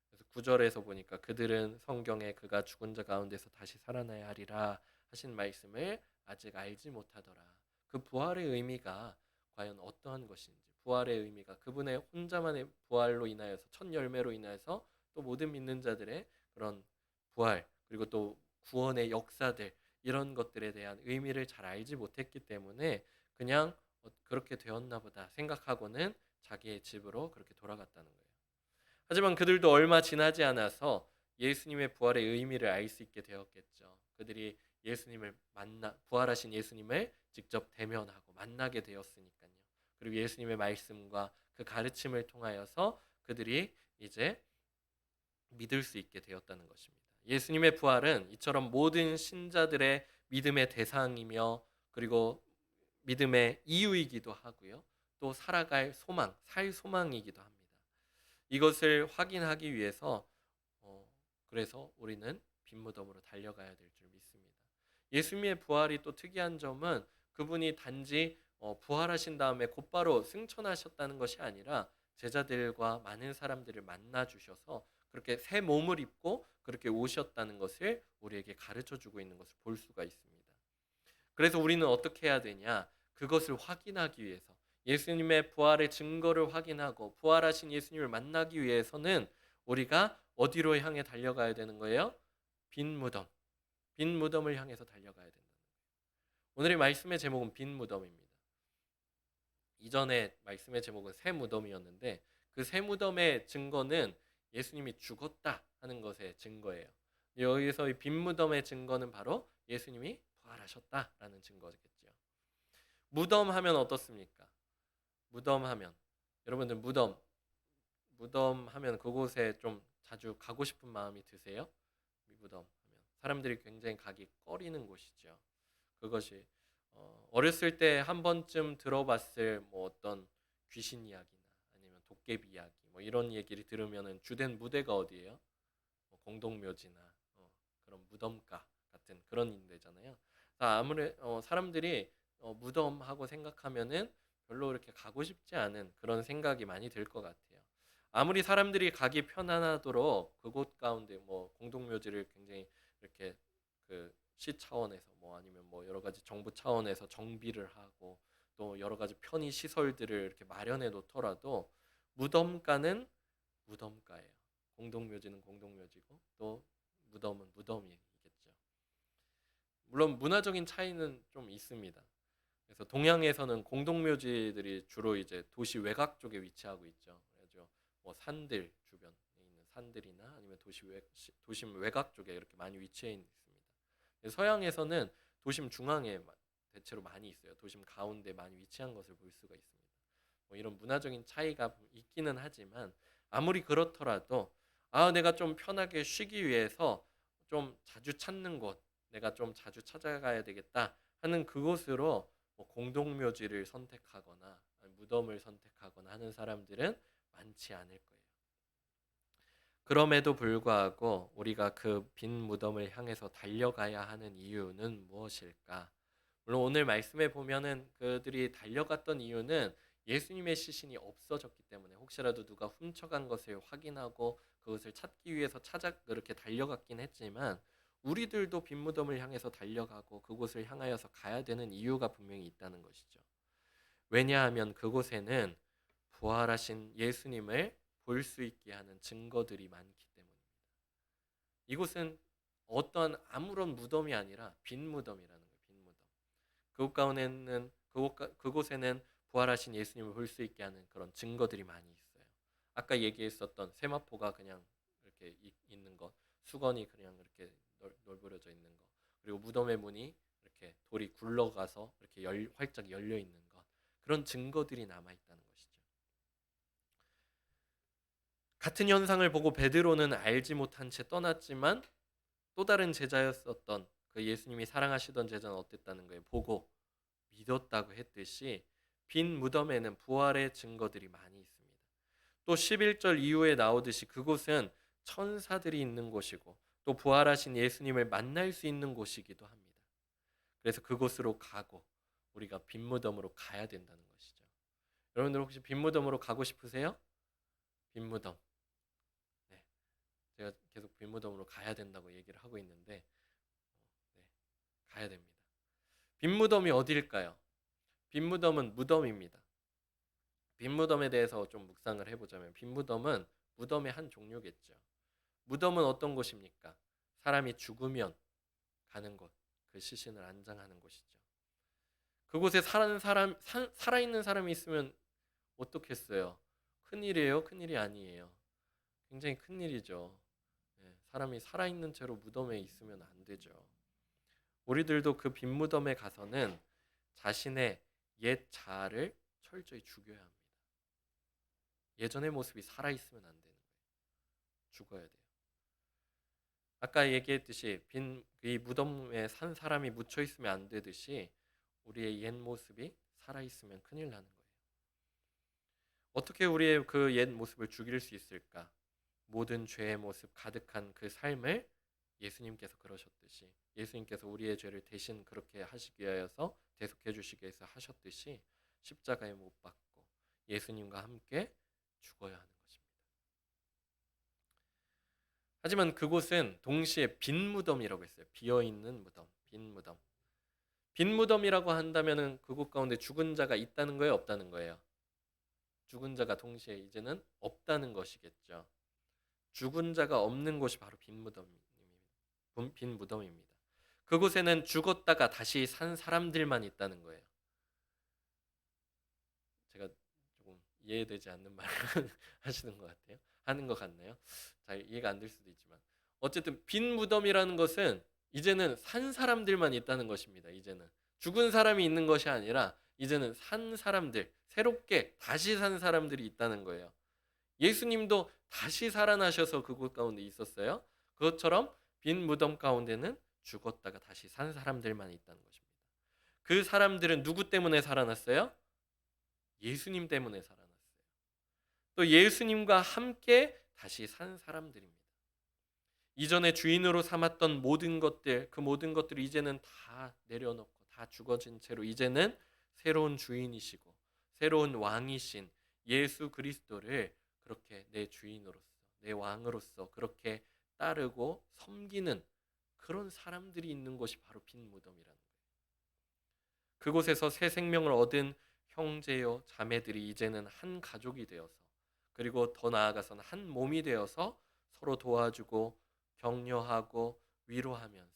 그래서 9절에서 보니까 그들은 성경에 그가 죽은 자 가운데서 다시 살아나야 하리라 하신 말씀을 아직 알지 못하더라. 그 부활의 의미가 과연 어떠한 것인지, 부활의 의미가 그분의 혼자만의 부활로 인하여서 첫 열매로 인하여서 또 모든 믿는 자들의 그런 부활 그리고 또 구원의 역사들 이런 것들에 대한 의미를 잘 알지 못했기 때문에 그냥 그렇게 되었나 보다 생각하고는 자기의 집으로 그렇게 돌아갔다는 거예요. 하지만 그들도 얼마 지나지 않아서 예수님의 부활의 의미를 알 수 있게 되었겠죠. 그들이 부활하신 예수님을 직접 대면하고 만나게 되었으니까요. 그리고 예수님의 말씀과 그 가르침을 통하여서 그들이 이제 믿을 수 있게 되었다는 것입니다. 예수님의 부활은 이처럼 모든 신자들의 믿음의 대상이며 그리고 믿음의 이유이기도 하고요. 또 살아갈 소망, 살 소망이기도 합니다. 이것을 확인하기 위해서 그래서 우리는 빈 무덤으로 달려가야 될 줄 믿습니다. 예수님의 부활이 또 특이한 점은 그분이 단지 부활하신 다음에 곧바로 승천하셨다는 것이 아니라 제자들과 많은 사람들을 만나 주셔서 그렇게 새 몸을 입고 그렇게 오셨다는 것을 우리에게 가르쳐 주고 있는 것을 볼 수가 있습니다. 그래서 우리는 어떻게 해야 되냐? 그것을 확인하기 위해서 예수님의 부활의 증거를 확인하고 부활하신 예수님을 만나기 위해서는 우리가 어디로 향해 달려가야 되는 거예요? 빈 무덤. 빈 무덤을 향해서 달려가야 된다는 거예요. 오늘의 말씀의 제목은 빈 무덤입니다. 이전에 말씀의 제목은 새 무덤이었는데 그 새 무덤의 증거는 예수님이 죽었다 하는 것의 증거예요. 여기서 이 빈 무덤의 증거는 바로 예수님이 부활하셨다라는 증거겠죠. 무덤 하면 어떻습니까? 무덤 하면 여러분들 무덤 하면 그곳에 좀 자주 가고 싶은 마음이 드세요? 무덤 하면 사람들이 굉장히 가기 꺼리는 곳이죠. 그것이 어렸을 때 한 번쯤 들어봤을 뭐 어떤 귀신 이야기나 아니면 도깨비 이야기 뭐 이런 얘기를 들으면은 주된 무대가 어디예요? 공동묘지나 그런 무덤가 같은 그런 데잖아요. 사람들이 무덤하고 생각하면은 별로 이렇게 가고 싶지 않은 그런 생각이 많이 들 것 같아요. 아무리 사람들이 가기 편안하도록 그곳 가운데 뭐 공동묘지를 굉장히 이렇게 그 시 차원에서 뭐 아니면 뭐 여러 가지 정부 차원에서 정비를 하고 또 여러 가지 편의 시설들을 이렇게 마련해 놓더라도 무덤가는 무덤가예요. 공동묘지는 공동묘지고 또 무덤은 무덤이겠죠. 물론 문화적인 차이는 좀 있습니다. 그래서 동양에서는 공동묘지들이 주로 이제 도시 외곽 쪽에 위치하고 있죠. 그래서 뭐 산들 주변에 있는 산들이나 아니면 도심 외곽 쪽에 이렇게 많이 위치해 있습니다. 서양에서는 도심 중앙에 대체로 많이 있어요. 도심 가운데 많이 위치한 것을 볼 수가 있습니다. 뭐 이런 문화적인 차이가 있기는 하지만 아무리 그렇더라도 내가 좀 편하게 쉬기 위해서 좀 자주 찾는 곳, 내가 좀 자주 찾아가야 되겠다 하는 그곳으로 뭐 공동묘지를 선택하거나 무덤을 선택하거나 하는 사람들은 많지 않을 거예요. 그럼에도 불구하고 우리가 그 빈 무덤을 향해서 달려가야 하는 이유는 무엇일까? 물론 오늘 말씀에 보면은 그들이 달려갔던 이유는 예수님의 시신이 없어졌기 때문에 혹시라도 누가 훔쳐간 것을 확인하고 그것을 찾기 위해서 그렇게 달려갔긴 했지만 우리들도 빈 무덤을 향해서 달려가고 그곳을 향하여서 가야 되는 이유가 분명히 있다는 것이죠. 왜냐하면 그곳에는 부활하신 예수님을 볼 수 있게 하는 증거들이 많기 때문입니다. 이곳은 어떠한 아무런 무덤이 아니라 빈 무덤이라는 거예요. 빈 무덤. 그곳에는 부활하신 예수님을 볼 수 있게 하는 그런 증거들이 많이 있어요. 아까 얘기했었던 세마포가 그냥 이렇게 있는 것, 수건이 그냥 이렇게 널브러져 있는 것, 그리고 무덤의 문이 이렇게 돌이 굴러가서 이렇게 활짝 열려 있는 것, 그런 증거들이 남아 있다는 것이죠. 같은 현상을 보고 베드로는 알지 못한 채 떠났지만 또 다른 제자였었던 그 예수님이 사랑하시던 제자는 어땠다는 거예요? 보고 믿었다고 했듯이 빈 무덤에는 부활의 증거들이 많이 있습니다. 또 11절 이후에 나오듯이 그곳은 천사들이 있는 곳이고 또 부활하신 예수님을 만날 수 있는 곳이기도 합니다. 그래서 그곳으로 가고 우리가 빈 무덤으로 가야 된다는 것이죠. 여러분들 혹시 빈 무덤으로 가고 싶으세요? 빈 무덤. 네, 제가 계속 빈 무덤으로 가야 된다고 얘기를 하고 있는데 네, 가야 됩니다. 빈 무덤이 어디일까요? 빈 무덤은 무덤입니다. 빈 무덤에 대해서 좀 묵상을 해보자면 빈 무덤은 무덤의 한 종류겠죠. 무덤은 어떤 곳입니까? 사람이 죽으면 가는 곳, 그 시신을 안장하는 곳이죠. 그곳에 살아있는 사람이 있으면 어떻겠어요? 큰일이에요? 큰일이 아니에요. 굉장히 큰일이죠. 사람이 살아있는 채로 무덤에 있으면 안 되죠. 우리들도 그 빈 무덤에 가서는 자신의 옛 자아를 철저히 죽여야 합니다. 예전의 모습이 살아있으면 안 되는 거예요. 죽어야 돼요. 아까 얘기했듯이 이 무덤에 산 사람이 묻혀 있으면 안 되듯이 우리의 옛 모습이 살아있으면 큰일 나는 거예요. 어떻게 우리의 그 옛 모습을 죽일 수 있을까? 모든 죄의 모습 가득한 그 삶을 예수님께서 그러셨듯이 예수님께서 우리의 죄를 대신 그렇게 하시기 위해서 대속해 주시기 위해서 하셨듯이 십자가에 못 박고 예수님과 함께 죽어야 하는 것입니다. 하지만 그곳은 동시에 빈 무덤이라고 했어요. 비어있는 무덤, 빈 무덤. 빈 무덤이라고 한다면 그곳 가운데 죽은 자가 있다는 거예요, 없다는 거예요? 죽은 자가 동시에 이제는 없다는 것이겠죠. 죽은 자가 없는 곳이 바로 빈 무덤입니다. 그곳에는 죽었다가 다시 산 사람들만 있다는 거예요. 제가 조금 이해되지 않는 말을 하시는 것 같아요. 하는 것 같나요? 잘 이해가 안 될 수도 있지만 어쨌든 빈 무덤이라는 것은 이제는 산 사람들만 있다는 것입니다. 이제는 죽은 사람이 있는 것이 아니라 이제는 산 사람들, 새롭게 다시 산 사람들이 있다는 거예요. 예수님도 다시 살아나셔서 그곳 가운데 있었어요. 그것처럼 빈 무덤 가운데는 죽었다가 다시 산 사람들만 있다는 것입니다. 그 사람들은 누구 때문에 살아났어요? 예수님 때문에 살아났어요. 또 예수님과 함께 다시 산 사람들입니다. 이전에 주인으로 삼았던 모든 것들, 그 모든 것들을 이제는 다 내려놓고 다 죽어진 채로 이제는 새로운 주인이시고 새로운 왕이신 예수 그리스도를 그렇게 내 주인으로서, 내 왕으로서 그렇게 따르고 섬기는 그런 사람들이 있는 곳이 바로 빈 무덤이라는 거예요. 그곳에서 새 생명을 얻은 형제요 자매들이 이제는 한 가족이 되어서 그리고 더 나아가서는 한 몸이 되어서 서로 도와주고 격려하고 위로하면서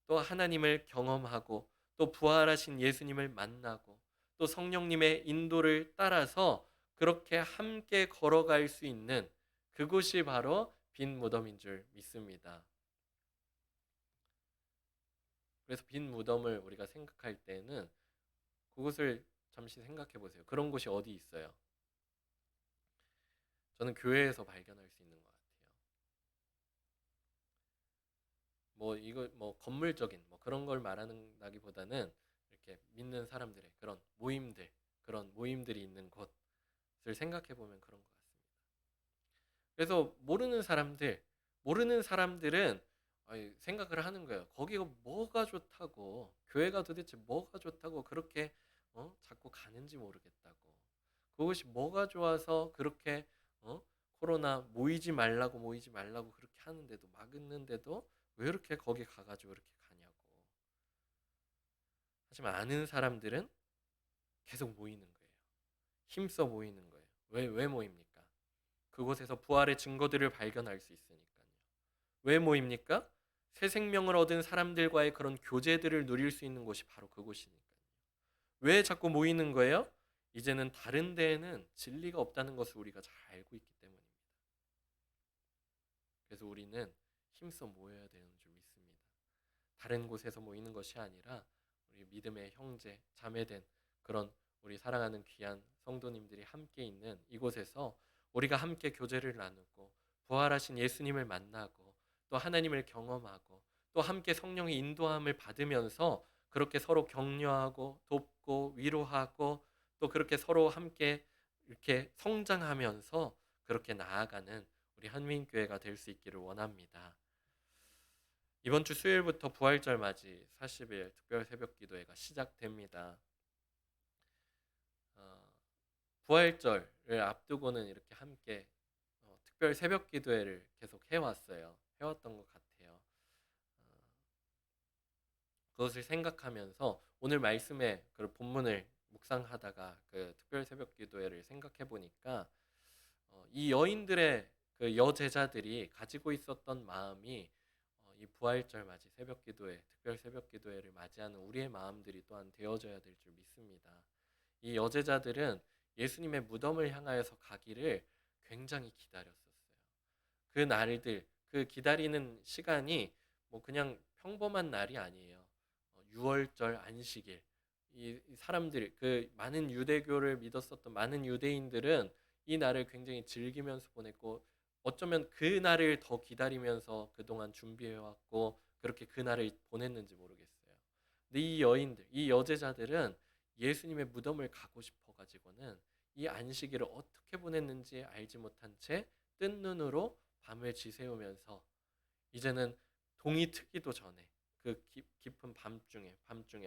또 하나님을 경험하고 또 부활하신 예수님을 만나고 또 성령님의 인도를 따라서 그렇게 함께 걸어갈 수 있는 그곳이 바로 빈 무덤인 줄 믿습니다. 그래서 빈 무덤을 우리가 생각할 때는 그곳을 잠시 생각해 보세요. 그런 곳이 어디 있어요? 저는 교회에서 발견할 수 있는 것 같아요. 뭐 이거 뭐 건물적인 뭐 그런 걸 말하는다기보다는 이렇게 믿는 사람들의 그런 모임들이 있는 곳을 생각해 보면 그런 것 같습니다. 그래서 모르는 사람들은 생각을 하는 거예요. 거기가 뭐가 좋다고, 교회가 도대체 뭐가 좋다고 그렇게 자꾸 가는지 모르겠다고. 그것이 뭐가 좋아서 그렇게 코로나 모이지 말라고 그렇게 하는데도 막는데도 왜 이렇게 거기 가가지고 이렇게 가냐고. 하지만 아는 사람들은 계속 모이는 거예요. 힘써 모이는 거예요. 왜 모입니까? 그곳에서 부활의 증거들을 발견할 수 있으니까요. 왜 모입니까? 새 생명을 얻은 사람들과의 그런 교제들을 누릴 수 있는 곳이 바로 그곳이니까요. 왜 자꾸 모이는 거예요? 이제는 다른 데에는 진리가 없다는 것을 우리가 잘 알고 있기 때문입니다. 그래서 우리는 힘써 모여야 되는 줄 믿습니다. 다른 곳에서 모이는 것이 아니라 우리 믿음의 형제, 자매된 그런 우리 사랑하는 귀한 성도님들이 함께 있는 이곳에서 우리가 함께 교제를 나누고 부활하신 예수님을 만나고 또 하나님을 경험하고 또 함께 성령의 인도함을 받으면서 그렇게 서로 격려하고 돕고 위로하고 또 그렇게 서로 함께 이렇게 성장하면서 그렇게 나아가는 우리 한민교회가 될 수 있기를 원합니다. 이번 주 수요일부터 부활절 맞이 40일 특별 새벽 기도회가 시작됩니다. 부활절을 앞두고는 이렇게 함께 특별 새벽 기도회를 계속 해왔던 것 같아요. 그것을 생각하면서 오늘 말씀의 그 본문을 묵상하다가 그 특별 새벽 기도회를 생각해 보니까 이 여인들의 그 여제자들이 가지고 있었던 마음이 이 부활절 맞이 새벽 기도회, 특별 새벽 기도회를 맞이하는 우리의 마음들이 또한 되어져야 될 줄 믿습니다. 이 여제자들은 예수님의 무덤을 향하여서 가기를 굉장히 기다렸었어요. 그 날들, 그 기다리는 시간이 뭐 그냥 평범한 날이 아니에요. 유월절 안식일. 이 사람들, 그 많은 유대교를 믿었었던 많은 유대인들은 이 날을 굉장히 즐기면서 보냈고 어쩌면 그 날을 더 기다리면서 그동안 준비해왔고 그렇게 그 날을 보냈는지 모르겠어요. 근데 이 여인들, 이 여제자들은 예수님의 무덤을 가고 싶어가지고는 이 안식일을 어떻게 보냈는지 알지 못한 채 뜬 눈으로 밤을 지새우면서 이제는 동이 트기도 전에 그 깊은 밤중에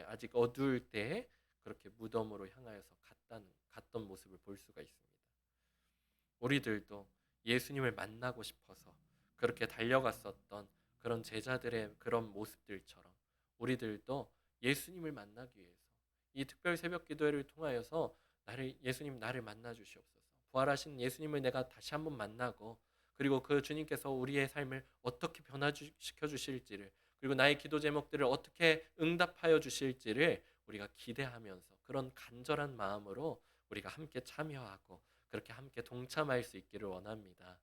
아직 어두울 때에 그렇게 무덤으로 향하여서 갔던 모습을 볼 수가 있습니다. 우리들도 예수님을 만나고 싶어서 그렇게 달려갔었던 그런 제자들의 그런 모습들처럼 우리들도 예수님을 만나기 위해서 이 특별 새벽 기도회를 통하여서 예수님 나를 만나 주시옵소서. 부활하신 예수님을 내가 다시 한번 만나고 그리고 그 주님께서 우리의 삶을 어떻게 변화시켜 주실지를 그리고 나의 기도 제목들을 어떻게 응답하여 주실지를 우리가 기대하면서 그런 간절한 마음으로 우리가 함께 참여하고 그렇게 함께 동참할 수 있기를 원합니다.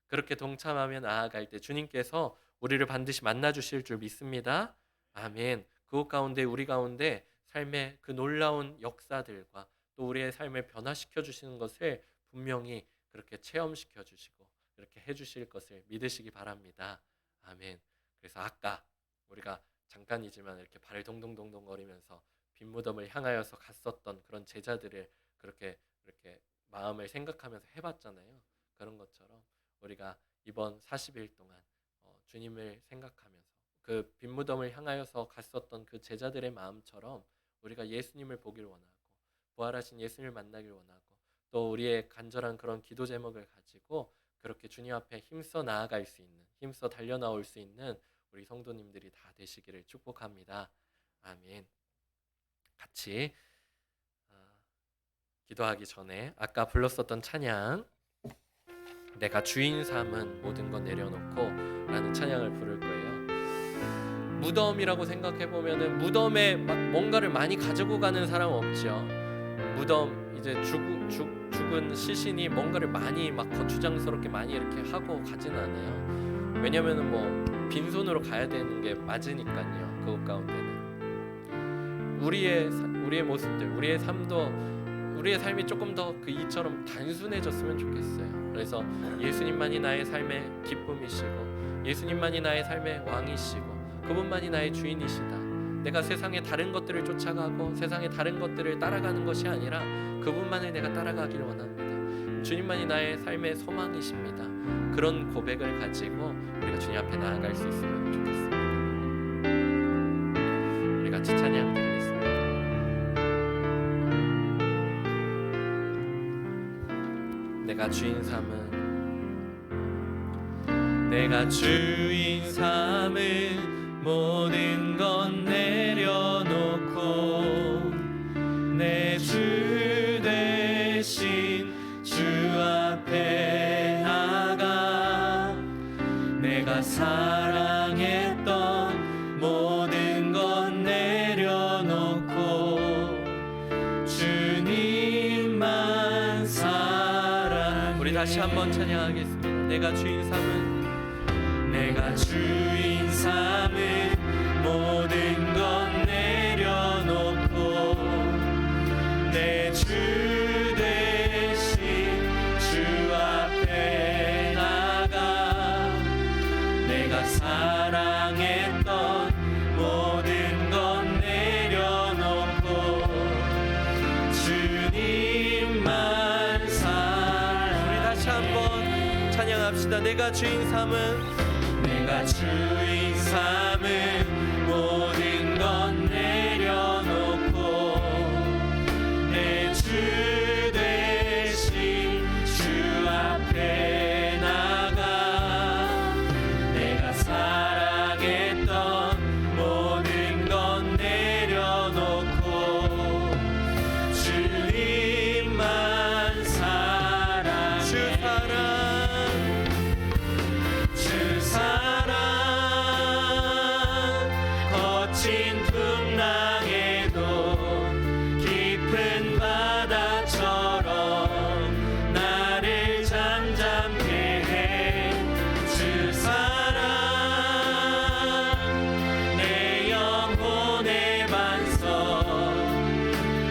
그렇게 동참하며 나아갈 때 주님께서 우리를 반드시 만나 주실 줄 믿습니다. 아멘. 그것 가운데 우리 가운데 삶의 그 놀라운 역사들과 또 우리의 삶을 변화시켜 주시는 것을 분명히 그렇게 체험시켜 주시고 그렇게 해 주실 것을 믿으시기 바랍니다. 아멘. 그래서 아까 우리가 잠깐이지만 이렇게 발을 동동동동 거리면서 빈 무덤을 향하여서 갔었던 그런 제자들을 그렇게 이렇게 마음을 생각하면서 해봤잖아요. 그런 것처럼 우리가 이번 40일 동안 주님을 생각하면서 그 빈 무덤을 향하여서 갔었던 그 제자들의 마음처럼 우리가 예수님을 보길 원하고 부활하신 예수님을 만나길 원하고 또 우리의 간절한 그런 기도 제목을 가지고 그렇게 주님 앞에 힘써 나아갈 수 있는 힘써 달려나올 수 있는 우리 성도님들이 다 되시기를 축복합니다. 아멘. 같이 기도하기 전에 아까 불렀었던 찬양 내가 주인 삼은 모든 것 내려놓고 라는 찬양을 부를 거예요. 무덤이라고 생각해보면은 무덤에 막 뭔가를 많이 가지고 가는 사람 없죠. 무덤 이제 죽은 시신이 뭔가를 많이 막 거추장스럽게 많이 이렇게 하고 가지는 않아요. 왜냐면은 뭐 빈손으로 가야 되는 게 맞으니까요. 그것 가운데는 우리의 모습들 우리의 삶도 우리의 삶이 조금 더 그 이처럼 단순해졌으면 좋겠어요. 그래서 예수님만이 나의 삶의 기쁨이시고 예수님만이 나의 삶의 왕이시고 그분만이 나의 주인이시다. 내가 세상의 다른 것들을 쫓아가고 세상의 다른 것들을 따라가는 것이 아니라 그분만을 내가 따라가길 원합니다. 주님만이 나의 삶의 소망이십니다. 그런 고백을 가지고 우리가 주님 앞에 나아갈 수 있으면 좋겠습니다. 우리 같이 찬양 드리겠습니다. 내가 주인 삼은 모든 건 내려놓고 내 주 대신 주 앞에 나가 내가 사랑했던 모든 건 내려놓고 주님만 사랑. 우리 다시 한번 찬양하겠습니다. 내가 주인 삼은 모든 건 내려놓고 내 주 대신 주 앞에 나가 내가 사랑했던 모든 건 내려놓고 주님만 사랑. 우리 다시 한번 찬양합시다. 내가 주인 삼은 모든 건 내려놓고 내 주 대신 주 앞에 나가 내가 사랑했던 모든 건 내려놓고 주님만 사랑해. 주 사랑 거친 풍랑에도 깊은 바다처럼 나를 잠잠케 해. 주 사랑 내 영혼의 반석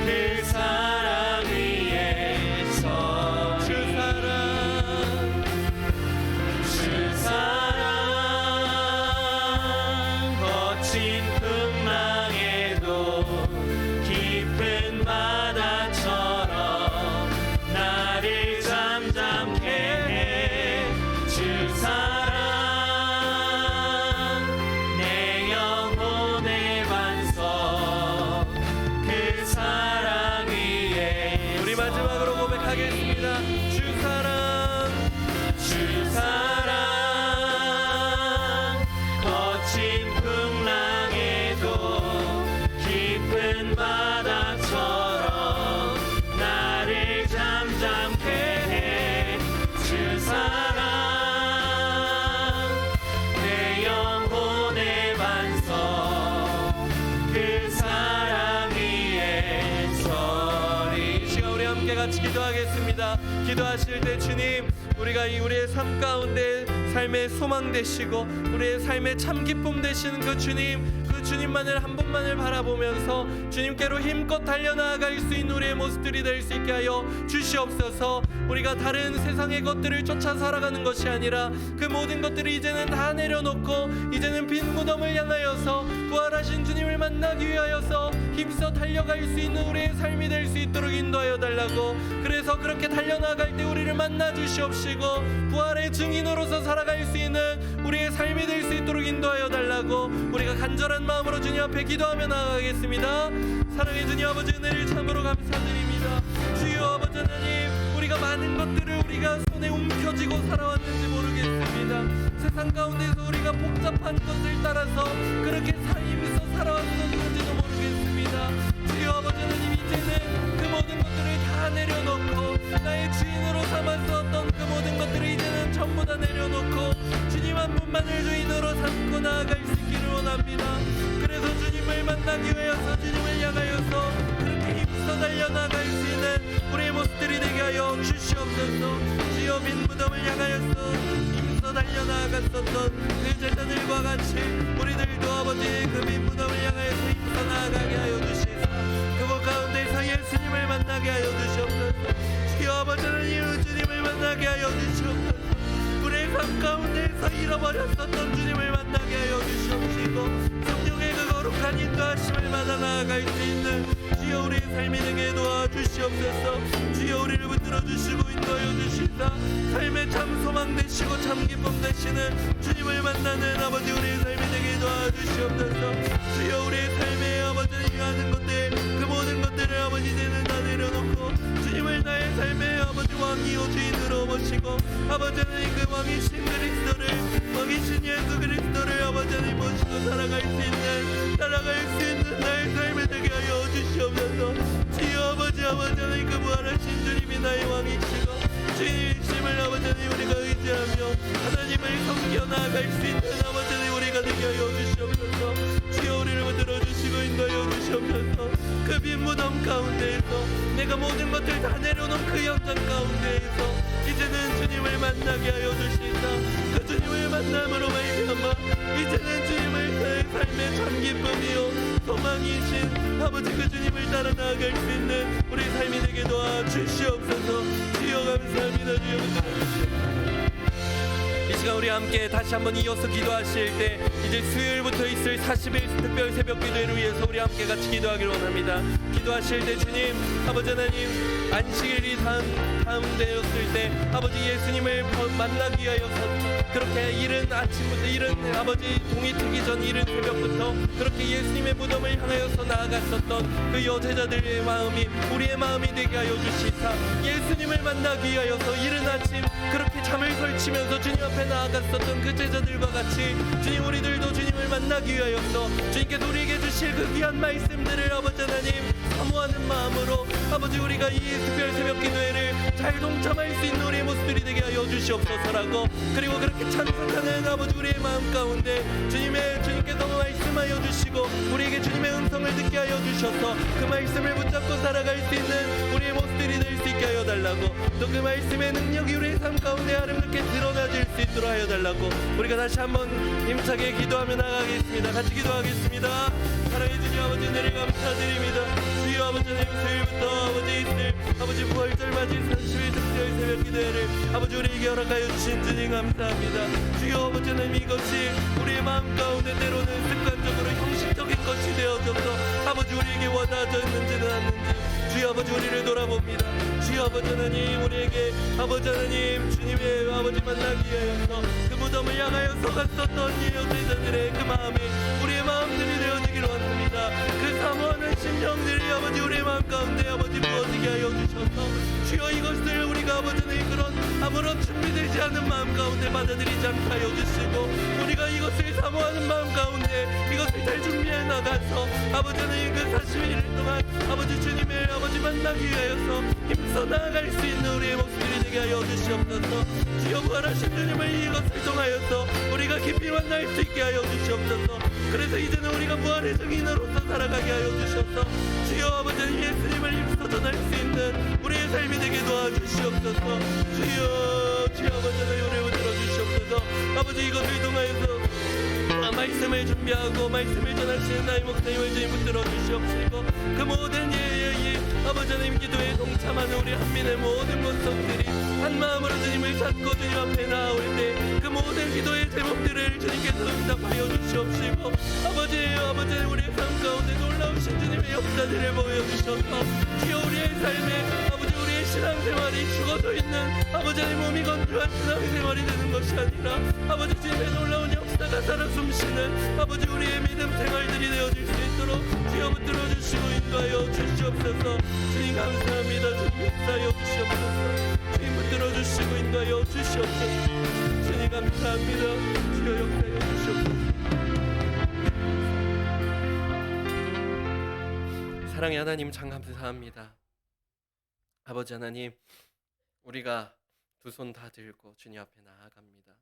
그 사랑 위에서 주 사랑 거친 풍랑에도 깊은 바다처럼 나를 잠잠케 해. 주 사랑 내 영혼의 반석 그 사랑 위에. 우리 마지막으로 고백하겠습니다. 주 사랑 거친 풍랑에도 깊은 바다처럼 나를 잠잠케 해. 주 사랑 내 영혼의 반석 그 사랑 위에 서리. 이 시간 우리 함께 같이 기도하겠습니다. 기도하실 때 주님, 우리가 우리의 삶 가운데 삶의 소망 되시고 우리의 삶의 참 기쁨 되시는 그 주님만을 한 분만을 바라보면서 주님께로 힘껏 달려나아갈 수 있는 우리의 모습들이 될 수 있게 하여 주시옵소서. 우리가 다른 세상의 것들을 쫓아 살아가는 것이 아니라 그 모든 것들을 이제는 다 내려놓고 이제는 빈 무덤을 향하여서 부활하신 주님을 만나기 위하여서 힘써 달려갈 수 있는 우리의 삶이 될 수 있도록 인도하여 달라고. 그래서 그렇게 달려나갈 때 우리를 만나 주시옵시고 부활의 증인으로서 살아갈 수 있는 우리의 삶이 될 수 있도록 인도하여 달라고 우리가 간절한 마음으로 주님 앞에 기도하며 나아가겠습니다. 사랑의 주님 아버지, 은혜를 참으로 감사드립니다. 주여 아버지 하나님, 우리가 많은 것들을 우리가 손에 움켜쥐고 살아왔는지 모르겠습니다. 세상 가운데서 우리가 복잡한 것을 따라서 그렇게 삶에서 살아왔었는지도 모르겠습니다. 주여 아버지 하나님, 이제는 그 모든 것들을 다 내려놓고 나의 주인으로 삼았었던 그 모든 것들을 이제는 전부 다 내려놓고 주님 한 분만을 주인으로 삼고 나아갈 수 있기를 원합니다. 그래서 주님을 만나기 위해서 주님을 향하여서 그렇게 힘써 달려나갈 수 있는 우리의 모습들이 되게 하여 주시옵소서. 주여 빈 무덤을 향하여서 힘써 달려나갔었던 그 제자들과 같이 우리들도 아버지 그 빈 무덤을 향하여서 힘써 나아가게 하여 주시옵소서. 그곳 가운데서 예수님을 만나게 하여 주시옵소서. 주여 아버지 하나님, 주님을 만나게 하여 주시옵소서. 우리의 삶 가운데에서 잃어버렸었던 주님을 만나게 하여 주시옵시고 성령의 그 거룩한 인도하심을 받아 나아갈 수 있는 주여 우리의 삶이 되게 도와주시옵소서. 주여 우리를 붙들어 주시고 인도하여 주시사 삶의 참 소망 되시고 참 기쁨 되시는 주님을 만나는 아버지 우리의 삶이 되게 도와주시옵소서. 주여 우리의 삶에 아버지 위하는 것들 그 모든 것들을 아버지 이제는 다 내려놓고 주님을 나의 삶의 아버지 왕이요 주인으로 모시고 아버지 하나님 그 왕이신 그리스도를 왕이신 예수 그리스도를 아버지 하나님 모시고 살아갈 수 있는 나의 삶을 되게 하여 주시옵소서. 주여 아버지 하나님 그 부활하신 주님이 나의 왕이시고 주님이심을 아버지 하나님 우리가 의지하며 하나님을 섬겨 나아갈 수 있는 아버지 하나님 우리가 되게 하여 주시옵소서. 주여 우리를 붙들어 주시고 인도하여 주시옵소서. 그 빈 무덤 가운데에서 내가 모든 것들 다 내려놓은 그 현장 가운데에서 이제는 주님을 만나게 하여 주시다. 그 주님을 만남으로 말미암아 이제는 주님을 내 삶의 참 기쁨이요 소망이신 아버지 그 주님을 따라 나아갈 수 있는 우리 삶이 되게 도와주시옵소서. 주여 감사합니다. 주여 감사합니다. 이 시간 우리 함께 다시 한번 이어서 기도하실 때 이제 수요일부터 있을 40일 특별 새벽 기도회를 위해서 우리 함께 같이 기도하길 원합니다. 기도하실 때 주님 아버지 하나님 안식일이 다음 되었을 때 아버지 예수님을 만나기 위하여서 그렇게 이른 아침부터 이른 아버지 동이 트기 전 이른 새벽부터 그렇게 예수님의 무덤을 향하여서 나아갔었던 그 여제자들의 마음이 우리의 마음이 되게 하여 주시사 예수님을 만나기 위하여서 이른 아침 그렇게 잠을 설치면서 주님 앞에 나아갔었던 그 제자들과 같이 주님 우리들도 주님을 만나기 위하여서 주님께서 우리에게 주실 그 귀한 말씀들을 아버지 하나님 사모하는 마음으로 아버지 우리가 이 특별 새벽 기도회를 잘 동참할 수 있는 우리의 모습들이 되게 하여 주시옵소서라고 그리고 그렇게 찬송하는 아버지 우리의 마음 가운데 주님께서 말씀하여 주시고 우리에게 주님의 음성을 듣게 하여 주셔서 그 말씀을 붙잡고 살아갈 수 있는 우리의 모습들이 될 수 있게 하여 달라고 또 그 말씀의 능력이 우리의 삶 가운데 아름답게 드러나질 수 있도록 하여 달라고 우리가 다시 한번 힘차게 기도하며 나가겠습니다. 같이 기도하겠습니다. 사랑해 주님 아버지 은혜를 감사드립니다. 주여 아버지 하나님 수요일부터 아버지 이틀 아버지 부활절 맞이 30일 특별 새벽 기도회를 아버지 우리에게 허락하여 주신 주님 감사합니다. 주여 아버지 하나님 이것이 우리의 마음 가운데 때로는 습관적으로 형식적인 것이 되어져서 아버지 우리에게 와닿아졌는지는 않는지 주여 아버지 우리를 돌아봅니다. 주여 아버지 하나님 우리에게 아버지 하나님 주님의 아버지 만나기 위하여서 그 무덤을 향하여서 갔었던 이 여제자들의 그 마음이 우리의 마음들이 되어지기를 원합니다. 그 사모하는 심령들이 아버지 우리의 마음 가운데 아버지 부어지게 하여 주셔서 주여 이것을 우리가 아버지 하나님 그런 아무런 준비되지 않은 마음 가운데 받아들이지 않게 하여 주시고 우리가 이것을 사모하는 마음 가운데 이것을 잘 준비해 나가서 아버지 하나님 그 40일 동안 아버지 주님의 아버지 만나기 위하여서 힘써 나아갈 수 있는 우리의 모습들이 되게 하여 주시옵소서. 주여 부활하신 주님을 이것을 통하여서 우리가 깊이 만날 수 있게 하여 주시옵소서. 그래서 이제는 우리가 부활의 증인으로서 살아가게 하여 주셔서 주여 아버지 예수님을 힘써 전할 수 있는 우리의 삶이 되게 도와주시옵소서. 주여 아버지 하나님 우리를 들어주시옵소서. 아버지 이것을 통하여서 말씀을 준비하고 말씀을 전하시는 나의 목사님을 주님 붙들어 주시옵시고 그 모든 아버지 하나님 기도에 동참하는 우리 한민의 모든 권속들이 한마음으로 주님을 찾고 주님 앞에 나올 때 그 모든 기도의 제목들을 주님께서 응답하여 주시옵시고 아버지 우리의 삶 가운데 놀라우신 주님의 역사들을 보여주셔서 주여 우리의 삶에 아버지 우리의 신앙생활이 죽어져 있는 아버지 하나님 몸이 건조한 신앙생활이 되는 것이 아니라 아버지 주님의 놀라운 역사가 살아 숨쉬는 아버지 우리의 믿음 생활들이 되어질 수 있도록 주여 붙들어 주시고 인도하여 주시옵소서. 주님 감사합니다. 주님 역사하여 주시옵소서. 주님 붙들어 주시고 인도하여 주시옵소서. 주님 감사합니다. 주여 역사하여 주시옵소서. 사랑의 하나님 참 감사합니다. 아버지 하나님 우리가 두 손 다 들고 주님 앞에 나아갑니다.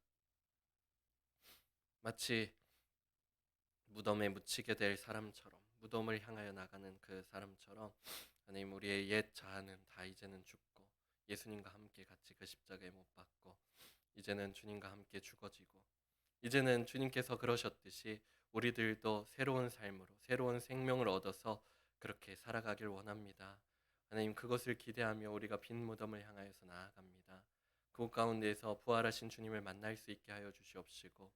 마치 무덤에 묻히게 될 사람처럼 무덤을 향하여 나가는 그 사람처럼 하나님 우리의 옛 자아는 다 이제는 죽고 예수님과 함께 같이 그 십자가에 못 박고 이제는 주님과 함께 죽어지고 이제는 주님께서 그러셨듯이 우리들도 새로운 삶으로 새로운 생명을 얻어서 그렇게 살아가길 원합니다. 하나님 그것을 기대하며 우리가 빈 무덤을 향하여서 나아갑니다. 그곳 가운데에서 부활하신 주님을 만날 수 있게 하여 주시옵시고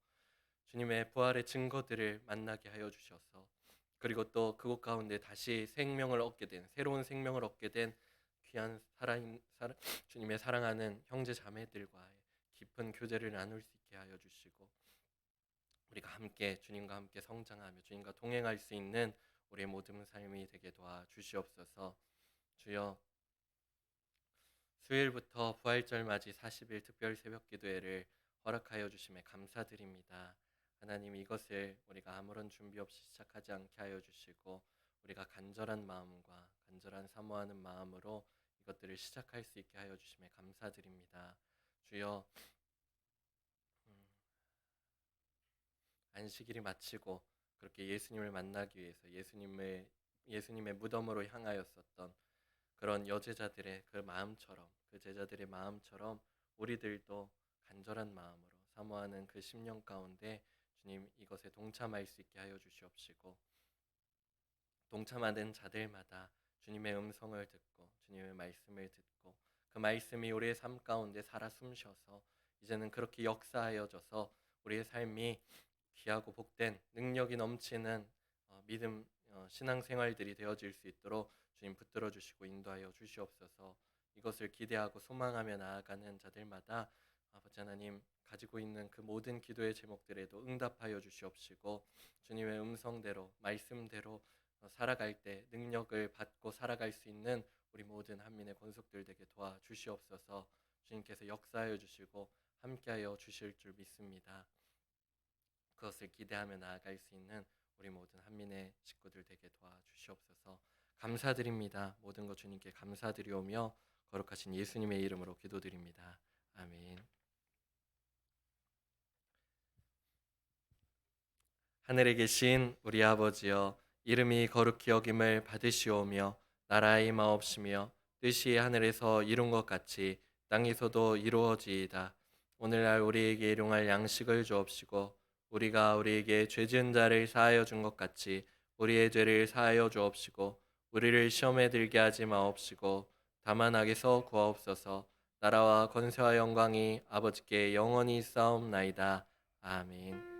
주님의 부활의 증거들을 만나게 하여 주셔서 그리고 또 그곳 가운데 다시 생명을 얻게 된 새로운 생명을 얻게 된 귀한 주님의 사랑하는 형제 자매들과의 깊은 교제를 나눌 수 있게 하여 주시고 우리가 함께 주님과 함께 성장하며 주님과 동행할 수 있는 우리의 모든 삶이 되게 도와 주시옵소서. 주여, 수요일부터 부활절 맞이 40일 특별 새벽 기도회를 허락하여 주심에 감사드립니다. 하나님, 이것을 우리가 아무런 준비 없이 시작하지 않게 하여 주시고 우리가 간절한 마음과 간절한 사모하는 마음으로 이것들을 시작할 수 있게 하여 주심에 감사드립니다. 주여, 안식일이 마치고 그렇게 예수님을 만나기 위해서 예수님의 무덤으로 향하였었던 그런 여제자들의 그 마음처럼, 그 제자들의 마음처럼 우리들도 간절한 마음으로 사모하는 그 심령 가운데 주님, 이것에 동참할 수 있게 하여 주시옵시고 동참하는 자들마다 주님의 음성을 듣고 주님의 말씀을 듣고 그 말씀이 우리의 삶 가운데 살아 숨쉬어서 이제는 그렇게 역사하여져서 우리의 삶이 귀하고 복된 능력이 넘치는 믿음 신앙생활들이 되어질 수 있도록 주님 붙들어 주시고 인도하여 주시옵소서. 이것을 기대하고 소망하며 나아가는 자들마다 아버지 하나님 가지고 있는 그 모든 기도의 제목들에도 응답하여 주시옵시고 주님의 음성대로 말씀대로 살아갈 때 능력을 받고 살아갈 수 있는 우리 모든 한민의 권속들 되게 도와 주시옵소서. 주님께서 역사하여 주시고 함께하여 주실 줄 믿습니다. 그것을 기대하며 나아갈 수 있는 우리 모든 한민의 식구들 되게 도와주시옵소서. 감사드립니다. 모든 것 주님께 감사드리오며 거룩하신 예수님의 이름으로 기도드립니다. 아멘. 하늘에 계신 우리 아버지여, 이름이 거룩히 여김을 받으시오며 나라의 마옵시며 뜻이 하늘에서 이룬 것 같이 땅에서도 이루어지이다. 오늘날 우리에게 일용할 양식을 주옵시고 우리가 우리에게 죄 지은 자를 사하여 준 것 같이 우리의 죄를 사하여 주옵시고 우리를 시험에 들게 하지 마옵시고 다만 악에서 구하옵소서. 나라와 권세와 영광이 아버지께 영원히 있사옵나이다. 아멘.